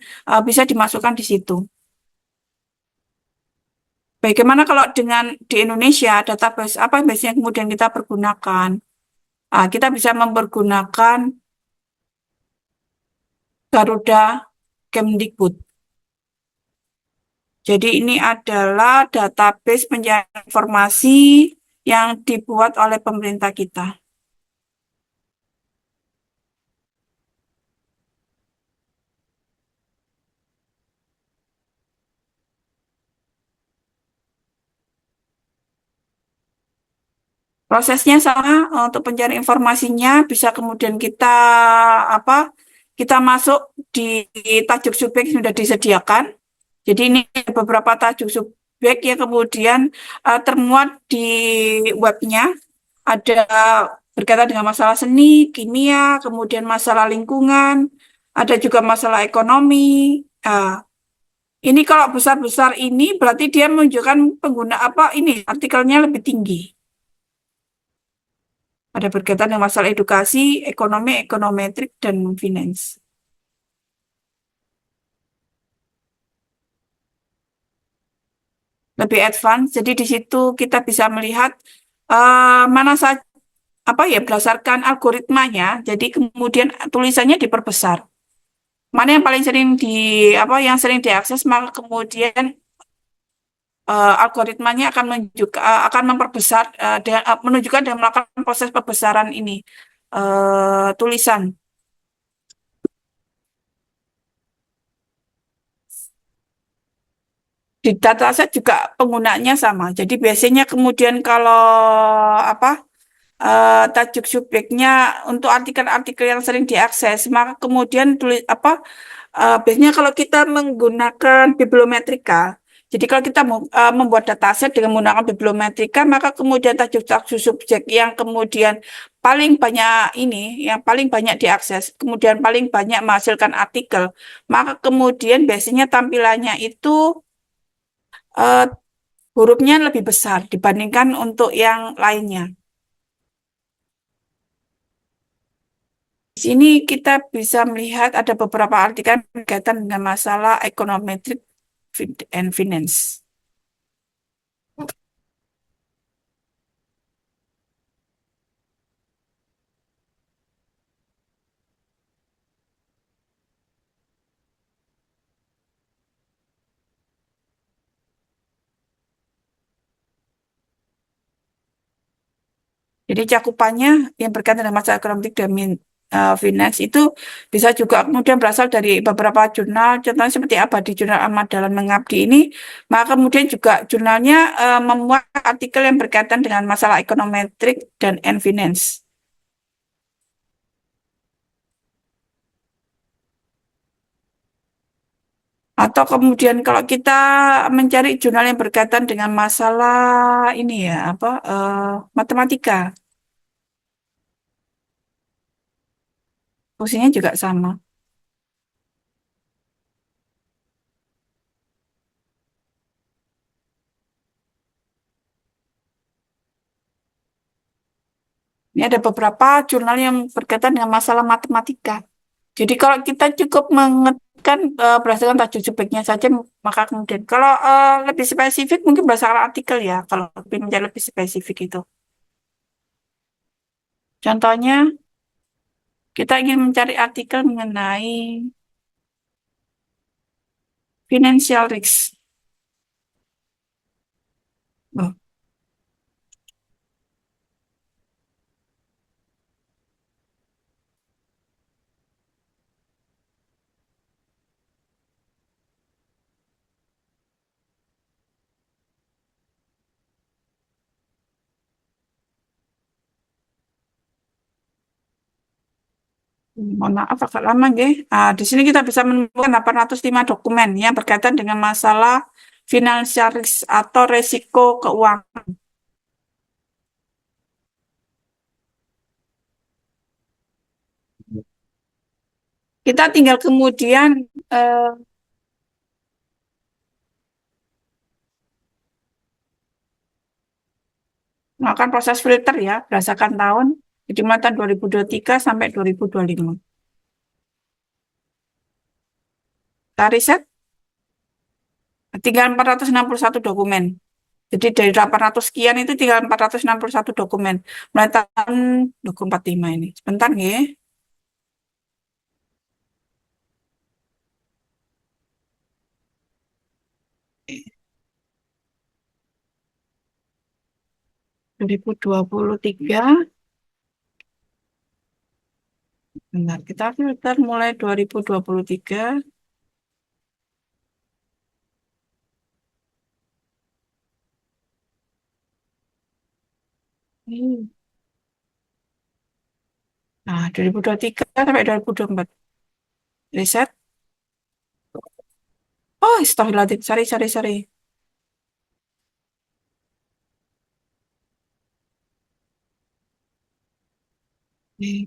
bisa dimasukkan di situ. Bagaimana kalau dengan di Indonesia, database apa yang biasanya kemudian kita pergunakan? Kita bisa mempergunakan Garuda Kemdikbud. Jadi ini adalah database pencarian informasi yang dibuat oleh pemerintah kita. Prosesnya sama untuk pencarian informasinya bisa kemudian kita apa? Kita masuk di tajuk subjek yang sudah disediakan. Jadi ini ada beberapa tajuk subjek yang kemudian termuat di webnya. Ada berkaitan dengan masalah seni, kimia, kemudian masalah lingkungan, ada juga masalah ekonomi. Ini kalau besar-besar ini berarti dia menunjukkan pengguna apa ini artikelnya lebih tinggi. Ada berkaitan dengan masalah edukasi, ekonomi, ekonometrik, dan finance. Lebih advance, jadi di situ kita bisa melihat mana saja apa ya berdasarkan algoritmanya. Jadi kemudian tulisannya diperbesar. Mana yang paling sering yang sering diakses, maka kemudian algoritmanya akan memperbesar menunjukkan dan melakukan proses pembesaran ini tulisan. Di dataset juga penggunaannya sama. Jadi biasanya kemudian kalau apa tajuk subjeknya untuk artikel-artikel yang sering diakses, maka kemudian biasanya kalau kita menggunakan bibliometrika, jadi kalau kita membuat dataset dengan menggunakan bibliometrika, maka kemudian tajuk-tajuk subjek yang kemudian yang paling banyak diakses, kemudian paling banyak menghasilkan artikel, maka kemudian biasanya tampilannya itu eh, hurufnya lebih besar dibandingkan untuk yang lainnya. Di sini kita bisa melihat ada beberapa artikel berkaitan dengan masalah econometric and finance. Jadi cakupannya yang berkaitan dengan masalah ekonomi dan finance itu bisa juga kemudian berasal dari beberapa jurnal, contohnya seperti apa di jurnal Ahmad Dahlan Mengabdi ini, maka kemudian juga jurnalnya memuat artikel yang berkaitan dengan masalah ekonometrik dan finance. Atau kemudian kalau kita mencari jurnal yang berkaitan dengan masalah ini ya matematika, fungsinya juga sama. Ini ada beberapa jurnal yang berkaitan dengan masalah matematika. Jadi kalau kita cukup mengetikkan berdasarkan tajuk subjeknya saja, maka kemudian kalau lebih spesifik mungkin berdasarkan artikel ya, kalau lebih menjadi lebih spesifik itu. Contohnya, kita ingin mencari artikel mengenai financial risk. Oh, mohon maaf agak lama nggih. Di sini kita bisa menemukan 805 dokumen yang berkaitan dengan masalah financial risk atau resiko keuangan. Kita tinggal kemudian melakukan proses filter ya berdasarkan tahun, jadi mulai tahun 2023 sampai 2025. Kita riset tinggal 461 dokumen. Jadi dari 800 sekian itu tinggal 461 dokumen. Mulai tahun 2045 ini. Sebentar ya. 2023. Benar, kita filter mulai 2023. Hmm. Nah, 2023 sampai 2024. Riset. Oh, astagfirullahaladzim. Sorry, sorry, sorry.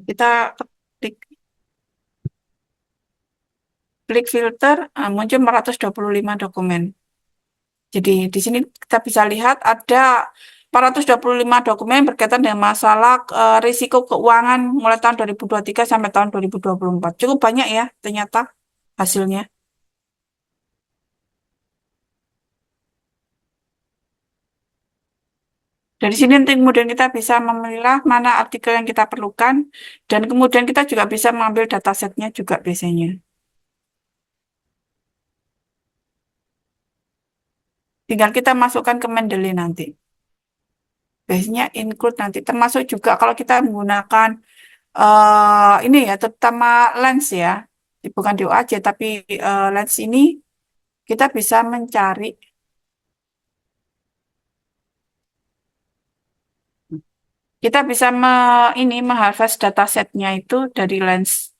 Kita klik, klik filter, muncul 425 dokumen. Jadi di sini kita bisa lihat ada 425 dokumen berkaitan dengan masalah risiko keuangan mulai tahun 2023 sampai tahun 2024. Cukup banyak ya ternyata hasilnya. Dari sini nanti kemudian kita bisa memilah mana artikel yang kita perlukan dan kemudian kita juga bisa mengambil datasetnya juga biasanya. Tinggal kita masukkan ke Mendeley nanti. Biasanya include nanti termasuk juga kalau kita menggunakan ini ya terutama lens ya, bukan DOAJ tapi lens ini kita bisa mencari, kita bisa ini mengharvest datasetnya itu dari lens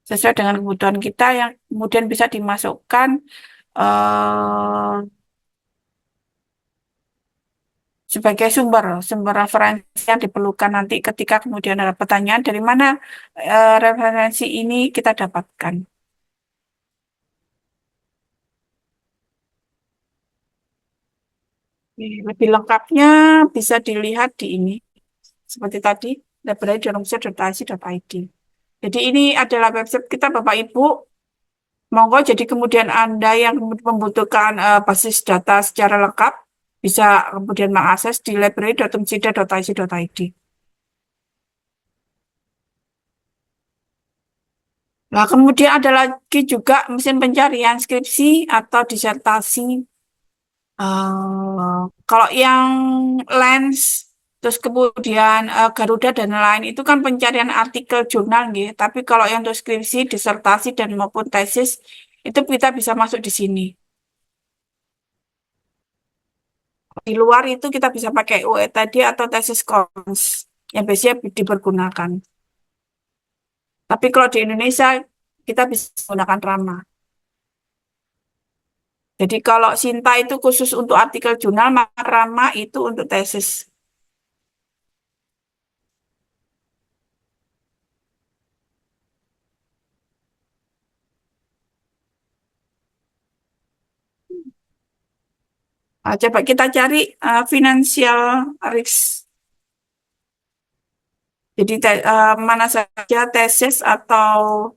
sesuai dengan kebutuhan kita yang kemudian bisa dimasukkan eh, sebagai sumber sumber referensi yang diperlukan nanti ketika kemudian ada pertanyaan dari mana referensi ini kita dapatkan. Lebih lengkapnya bisa dilihat di ini. Seperti tadi, library.universitas.ac.id. Jadi ini adalah website kita Bapak Ibu. Monggo jadi kemudian Anda yang membutuhkan basis data secara lengkap, bisa kemudian mengakses di library.unsida.ac.id. Nah, kemudian ada lagi juga mesin pencarian skripsi atau disertasi. Kalau yang Lens, terus kemudian Garuda dan lain itu kan pencarian artikel jurnal, gitu. Tapi kalau yang untuk skripsi, disertasi dan maupun tesis itu kita bisa masuk di sini. Di luar itu kita bisa pakai UE tadi atau tesis kons yang biasanya dipergunakan. Tapi kalau di Indonesia kita bisa menggunakan Rama. Jadi kalau Sinta itu khusus untuk artikel jurnal, maka Rama itu untuk tesis. Nah, coba kita cari financial risk. Jadi mana saja tesis atau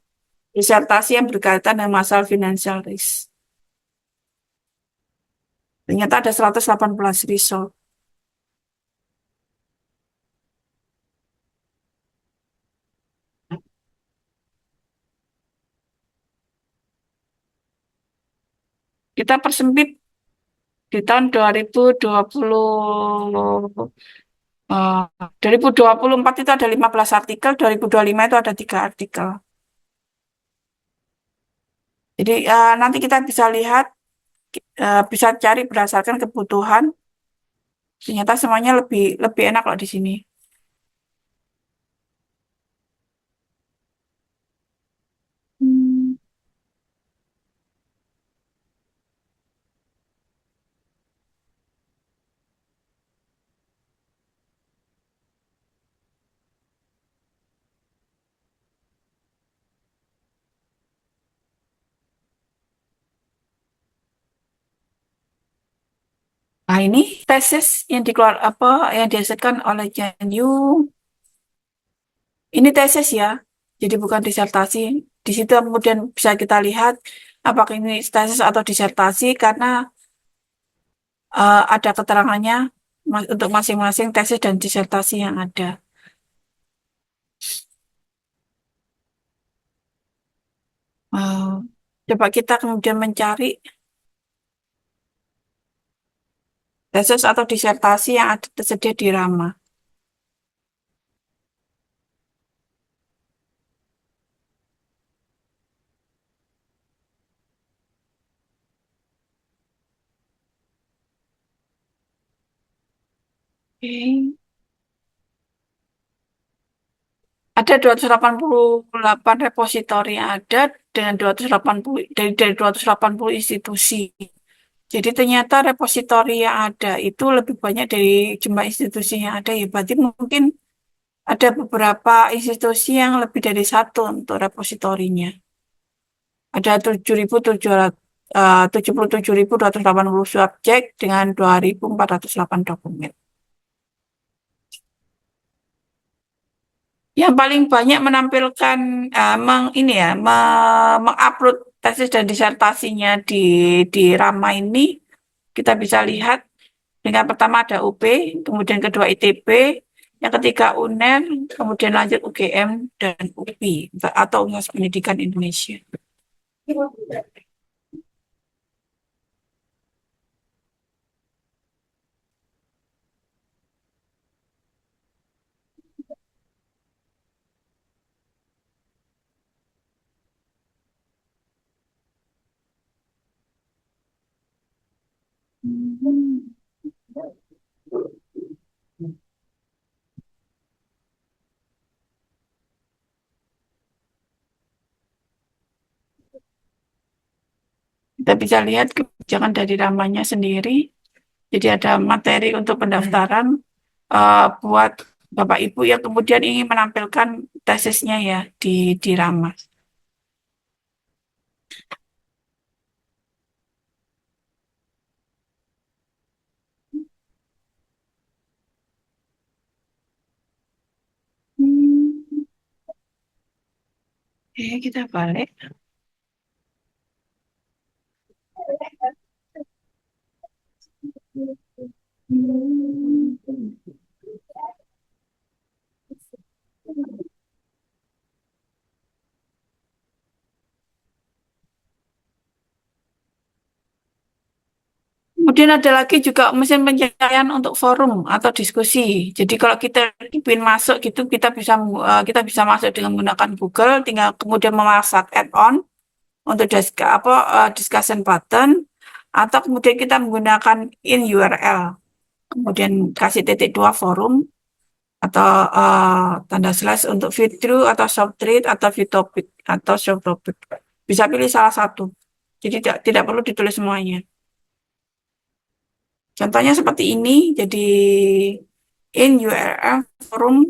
disertasi yang berkaitan dengan masalah financial risk. Ternyata ada 118 result. Kita persempit di tahun eh, 2024 itu ada 15 artikel, 2025 itu ada 3 artikel. Jadi nanti kita bisa lihat, bisa cari berdasarkan kebutuhan. Ternyata semuanya lebih lebih enak kalau di sini. Hmm. Nah, ini tesis yang dikeluar apa yang dihasilkan oleh Janyu. Ini tesis ya, jadi bukan disertasi. Di situ kemudian bisa kita lihat apakah ini tesis atau disertasi karena ada keterangannya untuk masing-masing tesis dan disertasi yang ada. Eh, Coba kita kemudian mencari tesis atau disertasi yang ada tersedia di Rama. Oke. Ada 288 repositori yang ada dengan 280 dari 280 institusi. Jadi ternyata repositori yang ada itu lebih banyak dari jumlah institusi yang ada ya. Berarti mungkin ada beberapa institusi yang lebih dari satu untuk repositorinya. Ada 77.280 subjek dengan 2.408 dokumen. Yang paling banyak menampilkan ini ya, mengupload tesis dan disertasinya di Rama ini kita bisa lihat dengan pertama ada UP, kemudian kedua ITB, yang ketiga UNER, kemudian lanjut UGM dan UPI atau Universitas Pendidikan Indonesia. Kita bisa lihat kebijakan dari Ramanya sendiri. Jadi ada materi untuk pendaftaran buat Bapak Ibu yang kemudian ingin menampilkan tesisnya ya di Rama. Oke, kita balik. Kemudian ada lagi juga mesin pencarian untuk forum atau diskusi. Jadi kalau kita ingin masuk gitu, kita bisa masuk dengan menggunakan Google, tinggal kemudian memasang add-on untuk discussion button, atau kemudian kita menggunakan in URL, kemudian kasih titik dua forum atau tanda slash untuk feed through atau short thread atau view topic atau short topic. Bisa pilih salah satu. Jadi tidak perlu ditulis semuanya. Contohnya seperti ini, jadi in URL forum.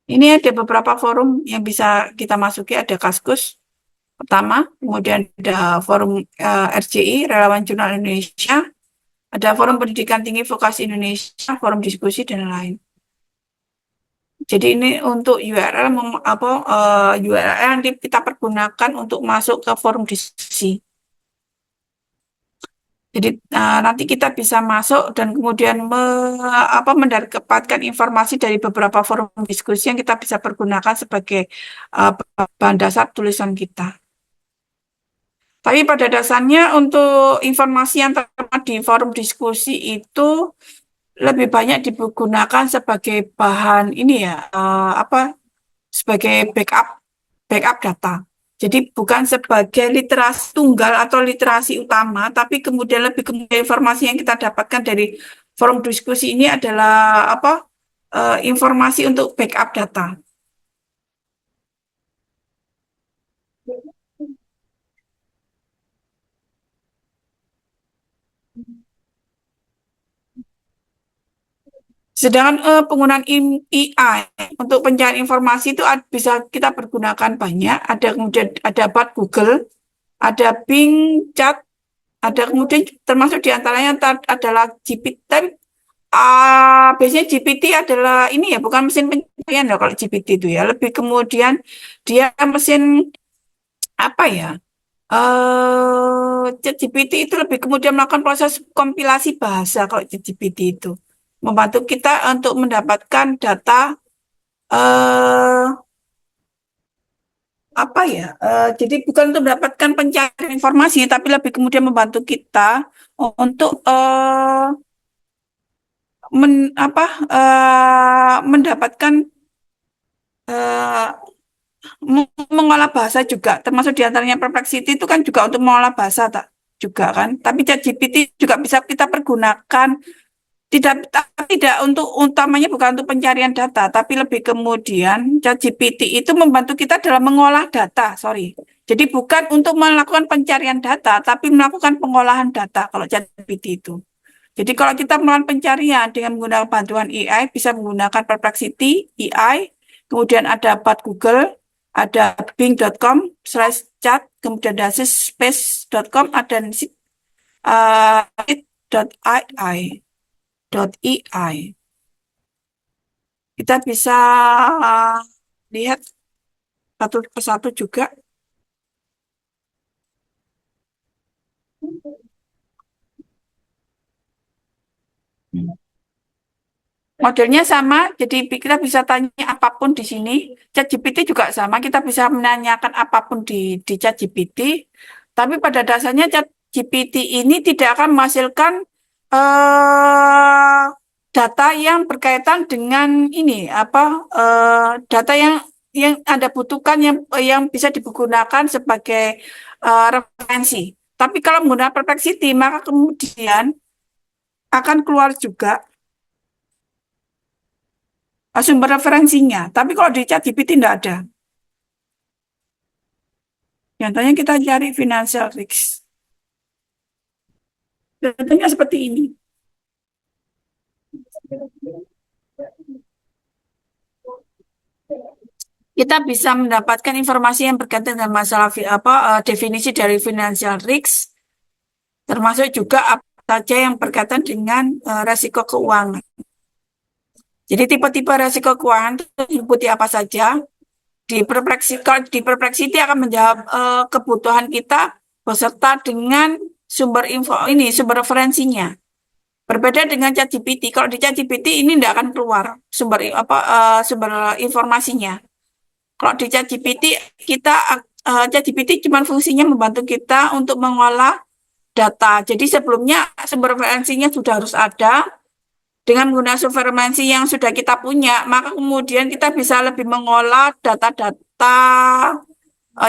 Ini ada beberapa forum yang bisa kita masuki, ada Kaskus pertama, kemudian ada forum RJI, Relawan Jurnal Indonesia, ada forum Pendidikan Tinggi Vokasi Indonesia, forum diskusi, dan lain. Jadi ini untuk URL URL yang kita pergunakan untuk masuk ke forum diskusi. Jadi nanti kita bisa masuk dan kemudian mendapatkan informasi dari beberapa forum diskusi yang kita bisa pergunakan sebagai bahan dasar tulisan kita. Tapi pada dasarnya untuk informasi yang terdapat di forum diskusi itu lebih banyak digunakan sebagai bahan ini ya, sebagai backup data. Jadi bukan sebagai literasi tunggal atau literasi utama, tapi kemudian lebih kemudian informasi yang kita dapatkan dari forum diskusi ini adalah informasi untuk backup data. Sedangkan penggunaan AI untuk pencarian informasi itu bisa kita pergunakan banyak. Ada kemudian ada Bard Google, ada Bing Chat, ada kemudian termasuk diantaranya adalah GPT. Tapi biasanya GPT adalah ini ya, bukan mesin pencarian ya kalau GPT itu ya. Lebih kemudian dia mesin apa ya? ChatGPT itu lebih kemudian melakukan proses kompilasi bahasa kalau ChatGPT itu membantu kita untuk mendapatkan data eh apa ya? Jadi bukan untuk mendapatkan pencarian informasi, tapi lebih kemudian membantu kita untuk apa mendapatkan eh, mengolah bahasa juga, termasuk diantaranya Perplexity itu kan juga untuk mengolah bahasa tak juga kan. Tapi ChatGPT juga bisa kita pergunakan tidak untuk utamanya bukan untuk pencarian data, tapi lebih kemudian ChatGPT itu membantu kita dalam mengolah data, sorry. Jadi bukan untuk melakukan pencarian data, tapi melakukan pengolahan data kalau ChatGPT itu. Jadi kalau kita melakukan pencarian dengan menggunakan bantuan AI, bisa menggunakan Perplexity, AI, kemudian ada Bard Google, ada bing.com/chat, kemudian ada space.com, ada it.ai. .ai. Kita bisa lihat satu persatu juga. Modelnya sama, jadi kita bisa tanya apapun di sini. ChatGPT juga sama, kita bisa menanyakan apapun di ChatGPT. Tapi pada dasarnya ChatGPT ini tidak akan menghasilkan eh, data yang berkaitan dengan ini apa data yang Anda butuhkan yang bisa digunakan sebagai referensi. Tapi kalau menggunakan Perplexity, maka kemudian akan keluar juga sumber referensinya. Tapi kalau di ChatGPT tidak ada. Contohnya kita cari financial risk. Contohnya seperti ini. Kita bisa mendapatkan informasi yang berkaitan dengan masalah definisi dari financial risk, termasuk juga apa saja yang berkaitan dengan resiko keuangan. Jadi tipe-tipe resiko keuangan itu meliputi apa saja. Di Perplexity akan menjawab kebutuhan kita beserta dengan sumber info ini, sumber referensinya. Berbeda dengan ChatGPT. Kalau di ChatGPT ini tidak akan keluar sumber informasinya. Kalau di ChatGPT ChatGPT cuma fungsinya membantu kita untuk mengolah data. Jadi sebelumnya sumber referensinya sudah harus ada. Dengan menggunakan sumber referensi yang sudah kita punya, maka kemudian kita bisa lebih mengolah data-data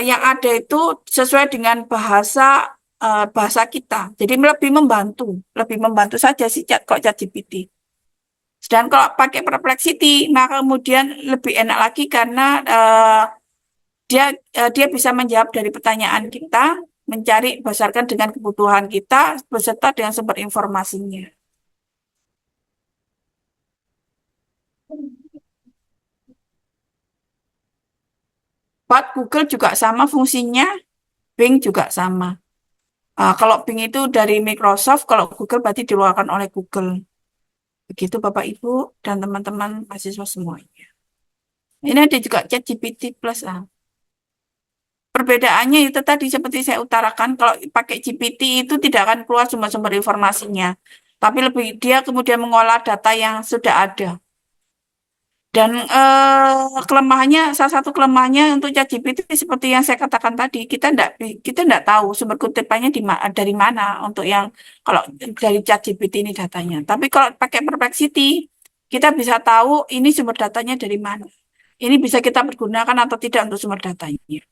yang ada itu sesuai dengan bahasa kita. Jadi lebih membantu saja sih kok ChatGPT. Dan kalau pakai Perplexity, maka kemudian lebih enak lagi karena dia bisa menjawab dari pertanyaan kita, mencari berdasarkan dengan kebutuhan kita beserta dengan sumber informasinya. Bard Google juga sama fungsinya, Bing juga sama. Kalau Bing itu dari Microsoft, kalau Google berarti dikeluarkan oleh Google. Begitu Bapak Ibu dan teman-teman mahasiswa semuanya. Ini ada juga ChatGPT Plus. Perbedaannya itu tadi seperti saya utarakan, kalau pakai GPT itu tidak akan keluar sumber-sumber informasinya, tapi lebih dia kemudian mengolah data yang sudah ada. Dan salah satu kelemahannya untuk ChatGPT seperti yang saya katakan tadi, kita tidak tahu sumber kutipannya dari mana untuk yang kalau dari ChatGPT ini datanya. Tapi kalau pakai Perplexity, kita bisa tahu ini sumber datanya dari mana. Ini bisa kita pergunakan atau tidak untuk sumber datanya.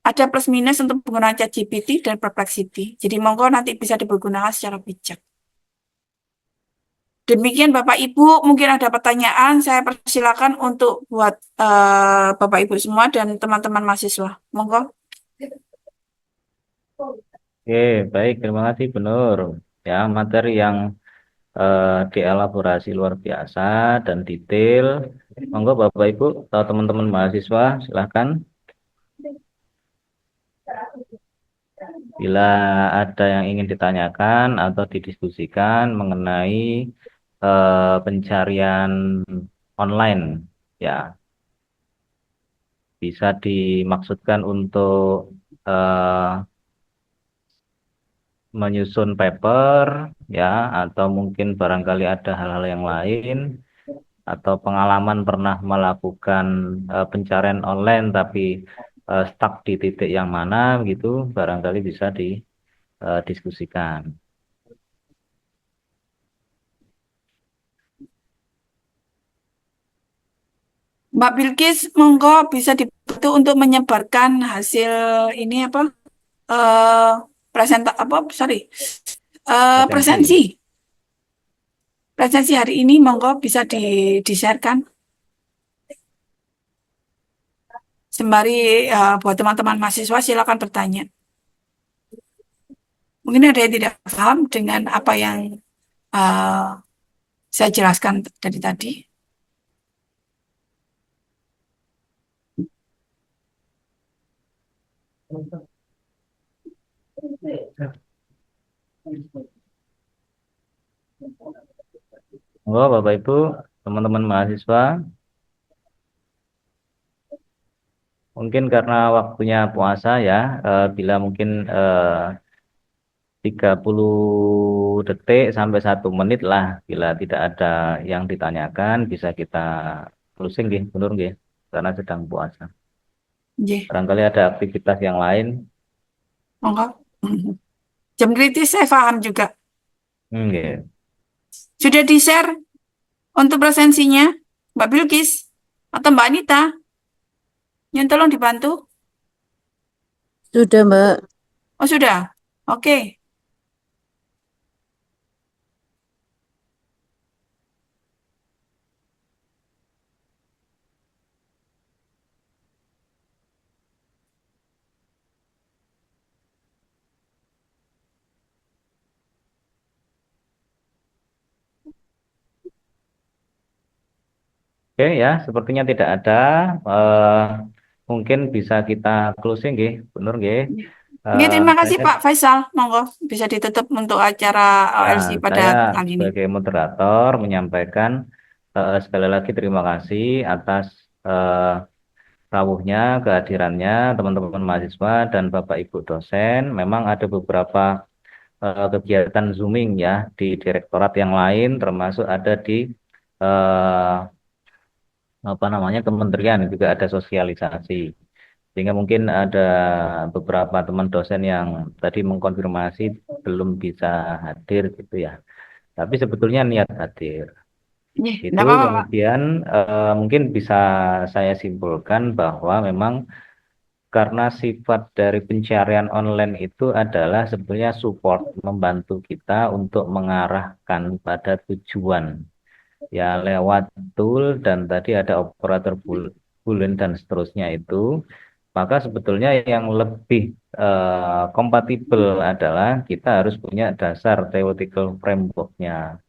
Ada plus minus untuk penggunaan ChatGPT dan Perplexity. Jadi monggo nanti bisa dipergunakan secara bijak. Demikian Bapak Ibu, mungkin ada pertanyaan, saya persilakan untuk buat Bapak Ibu semua dan teman-teman mahasiswa. Monggo. Oke, baik. Terima kasih, Bu Nur. Ya, materi yang dielaborasi luar biasa dan detail. Monggo Bapak Ibu atau teman-teman mahasiswa, silahkan. Bila ada yang ingin ditanyakan atau didiskusikan mengenai pencarian online, ya bisa dimaksudkan untuk menyusun paper ya, atau mungkin barangkali ada hal-hal yang lain, atau pengalaman pernah melakukan pencarian online tapi stuck di titik yang mana gitu, barangkali bisa didiskusikan. Mbak Bilkis, monggo bisa dibantu untuk menyebarkan hasil ini apa? eh apa? Sorry, Presensi. presensi. Presensi hari ini monggo bisa di-sharekan sembari buat teman-teman mahasiswa silakan bertanya. Mungkin ada yang tidak paham dengan apa yang eh, saya jelaskan dari tadi. Oh, Bapak Ibu, teman-teman mahasiswa, mungkin karena waktunya puasa ya, bila mungkin 30 detik sampai 1 menit lah, bila tidak ada yang ditanyakan, bisa kita closing nggih, bener nggih, karena sedang puasa. Nggih, Barangkali ada aktivitas yang lain. monggo. Jam kritis saya paham juga. Nggih. Sudah di-share untuk presensinya, Mbak Bilkis atau Mbak Anita? Yang tolong dibantu. Sudah, Mbak. Oh, sudah. Oke. Oke ya, sepertinya tidak ada. eh, Mungkin bisa kita closing nggih, bener nggih. Oke, terima kasih Saya Pak Faisal. Monggo bisa ditutup untuk acara Nah, OLC pada saya kali ini. sebagai moderator menyampaikan sekali lagi terima kasih atas eh, rawuhnya, kehadirannya teman-teman mahasiswa dan Bapak Ibu dosen. Memang ada beberapa kegiatan Zooming ya di direktorat yang lain, termasuk ada di eh, apa namanya kementerian juga ada sosialisasi. Sehingga mungkin ada beberapa teman dosen yang tadi mengkonfirmasi belum bisa hadir gitu ya. Tapi sebetulnya niat hadir. Nih, Itu enggak apa-apa, Pak. kemudian mungkin bisa saya simpulkan bahwa memang karena sifat dari pencarian online itu adalah sebetulnya support, membantu kita untuk mengarahkan pada tujuan. Ya lewat tool dan tadi ada operator boolean dan seterusnya itu, maka sebetulnya yang lebih kompatibel adalah kita harus punya dasar theoretical framework-nya.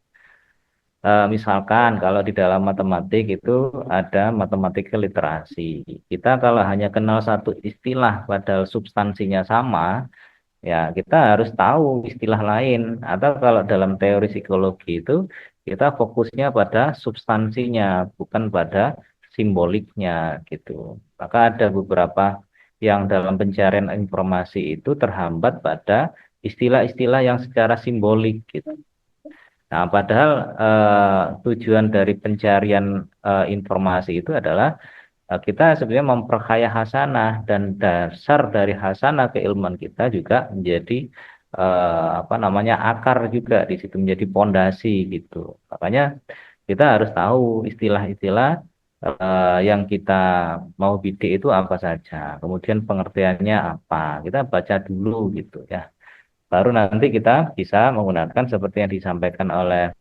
Misalkan kalau di dalam matematik itu ada matematika literasi. Kita kalau hanya kenal satu istilah padahal substansinya sama, ya kita harus tahu istilah lain. Atau kalau dalam teori psikologi itu kita fokusnya pada substansinya, bukan pada simboliknya gitu. Maka ada beberapa yang dalam pencarian informasi itu terhambat pada istilah-istilah yang secara simbolik gitu. Nah, padahal tujuan dari pencarian informasi itu adalah kita sebenarnya memperkaya hasanah, dan dasar dari hasanah keilmuan kita juga menjadi apa namanya akar juga di situ, menjadi pondasi gitu. Makanya kita harus tahu istilah-istilah yang kita mau bidik itu apa saja, kemudian pengertiannya apa. Kita baca dulu gitu ya. Baru nanti kita bisa menggunakan seperti yang disampaikan oleh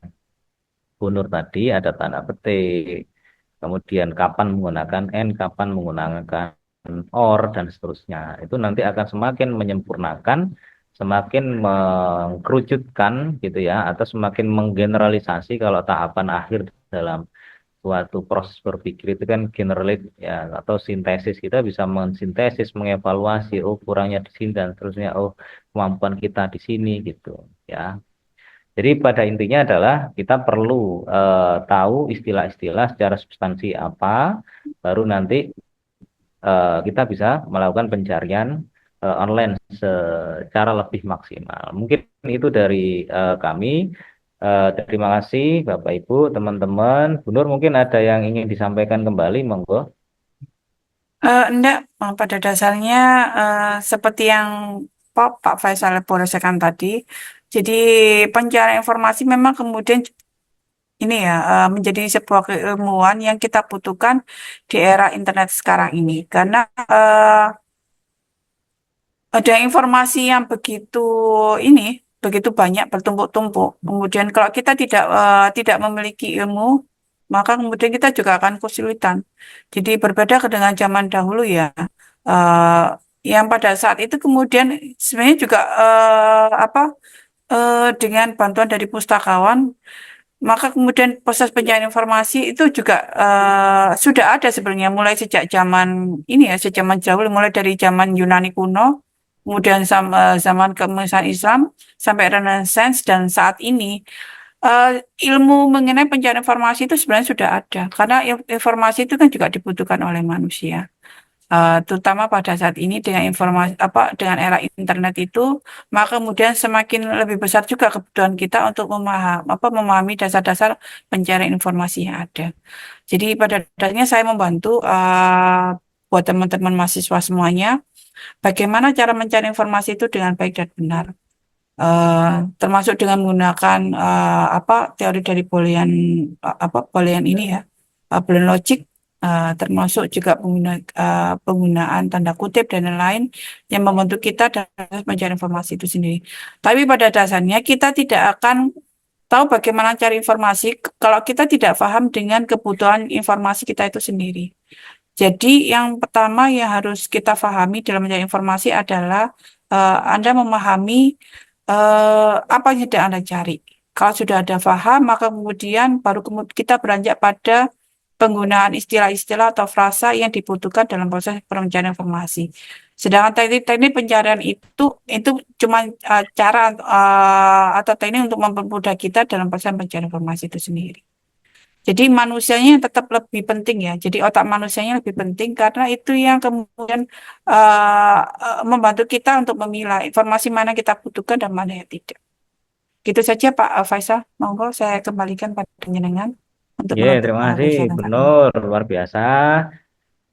Bu Nur tadi, ada tanda petik, kemudian kapan menggunakan and, kapan menggunakan or, dan seterusnya. Itu nanti akan semakin menyempurnakan, semakin mengkerucutkan gitu ya, atau semakin menggeneralisasi kalau tahapan akhir dalam suatu proses berpikir itu kan generate ya, atau sintesis. Kita bisa mensintesis, mengevaluasi, oh kurangnya di sini dan seterusnya, oh kemampuan kita di sini gitu ya. Jadi pada intinya adalah kita perlu tahu istilah-istilah secara substansi apa, baru nanti kita bisa melakukan pencarian online secara lebih maksimal. Mungkin itu dari kami. Terima kasih Bapak Ibu, teman-teman. Bu Nur mungkin ada yang ingin disampaikan kembali, monggo. Enggak, pada dasarnya seperti yang Pak Faisal elaborasikan tadi. Jadi pencarian informasi memang kemudian ini ya menjadi sebuah keilmuan yang kita butuhkan di era internet sekarang ini. Karena ada informasi yang ini begitu banyak bertumpuk-tumpuk. Kemudian kalau kita tidak memiliki ilmu, maka kemudian kita juga akan kesulitan. Jadi berbeda dengan zaman dahulu ya, eh, yang pada saat itu kemudian sebenarnya juga dengan bantuan dari pustakawan, maka kemudian proses pencarian informasi itu juga sudah ada sebenarnya mulai sejak zaman ini ya, sejak zaman dahulu, mulai dari zaman Yunani kuno, kemudian zaman keemasan Islam sampai Renaissance dan saat ini eh, ilmu mengenai pencarian informasi itu sebenarnya sudah ada karena informasi itu kan juga dibutuhkan oleh manusia. Terutama pada saat ini dengan informasi dengan era internet itu, maka kemudian semakin lebih besar juga kebutuhan kita untuk memahami dasar-dasar pencarian informasi yang ada. Jadi pada dasarnya saya membantu buat teman-teman mahasiswa semuanya, bagaimana cara mencari informasi itu dengan baik dan benar. Eh, Termasuk dengan menggunakan teori dari Boolean ini ya, Boolean logic, termasuk juga penggunaan tanda kutip dan lain-lain yang membantu kita dalam mencari informasi itu sendiri. Tapi pada dasarnya kita tidak akan tahu bagaimana cari informasi kalau kita tidak paham dengan kebutuhan informasi kita itu sendiri. Jadi yang pertama yang harus kita pahami dalam mencari informasi adalah Anda memahami apa yang sedang Anda cari. Kalau sudah ada paham, maka kemudian baru kita beranjak pada penggunaan istilah-istilah atau frasa yang dibutuhkan dalam proses pencarian informasi. Sedangkan teknik-teknik pencarian itu cuma cara atau teknik untuk mempermudah kita dalam proses pencarian informasi itu sendiri. Jadi manusianya yang tetap lebih penting ya. Jadi otak manusianya lebih penting karena itu yang kemudian membantu kita untuk memilah informasi mana kita butuhkan dan mana yang tidak. Gitu saja Pak Faisal. Monggo saya kembalikan pada penjenengan untuk Ya, menutup terima kasih kegiatan Bu kali ini. Nur, luar biasa.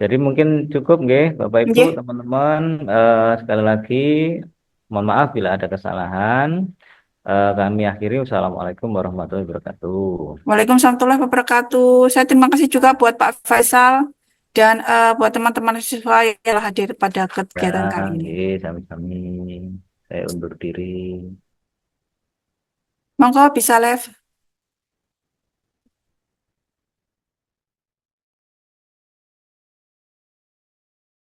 Jadi mungkin cukup nggih Bapak Ibu, Nggih. teman-teman. Sekali lagi mohon maaf bila ada kesalahan. Kami akhiri. Wassalamualaikum warahmatullahi wabarakatuh. Waalaikumsalam warahmatullahi wabarakatuh. Saya terima kasih juga buat Pak Faisal dan buat teman-teman siswa yang telah hadir pada Ya, kegiatan kali ini. nggih, sami-sami. Saya undur diri. Monggo bisa live.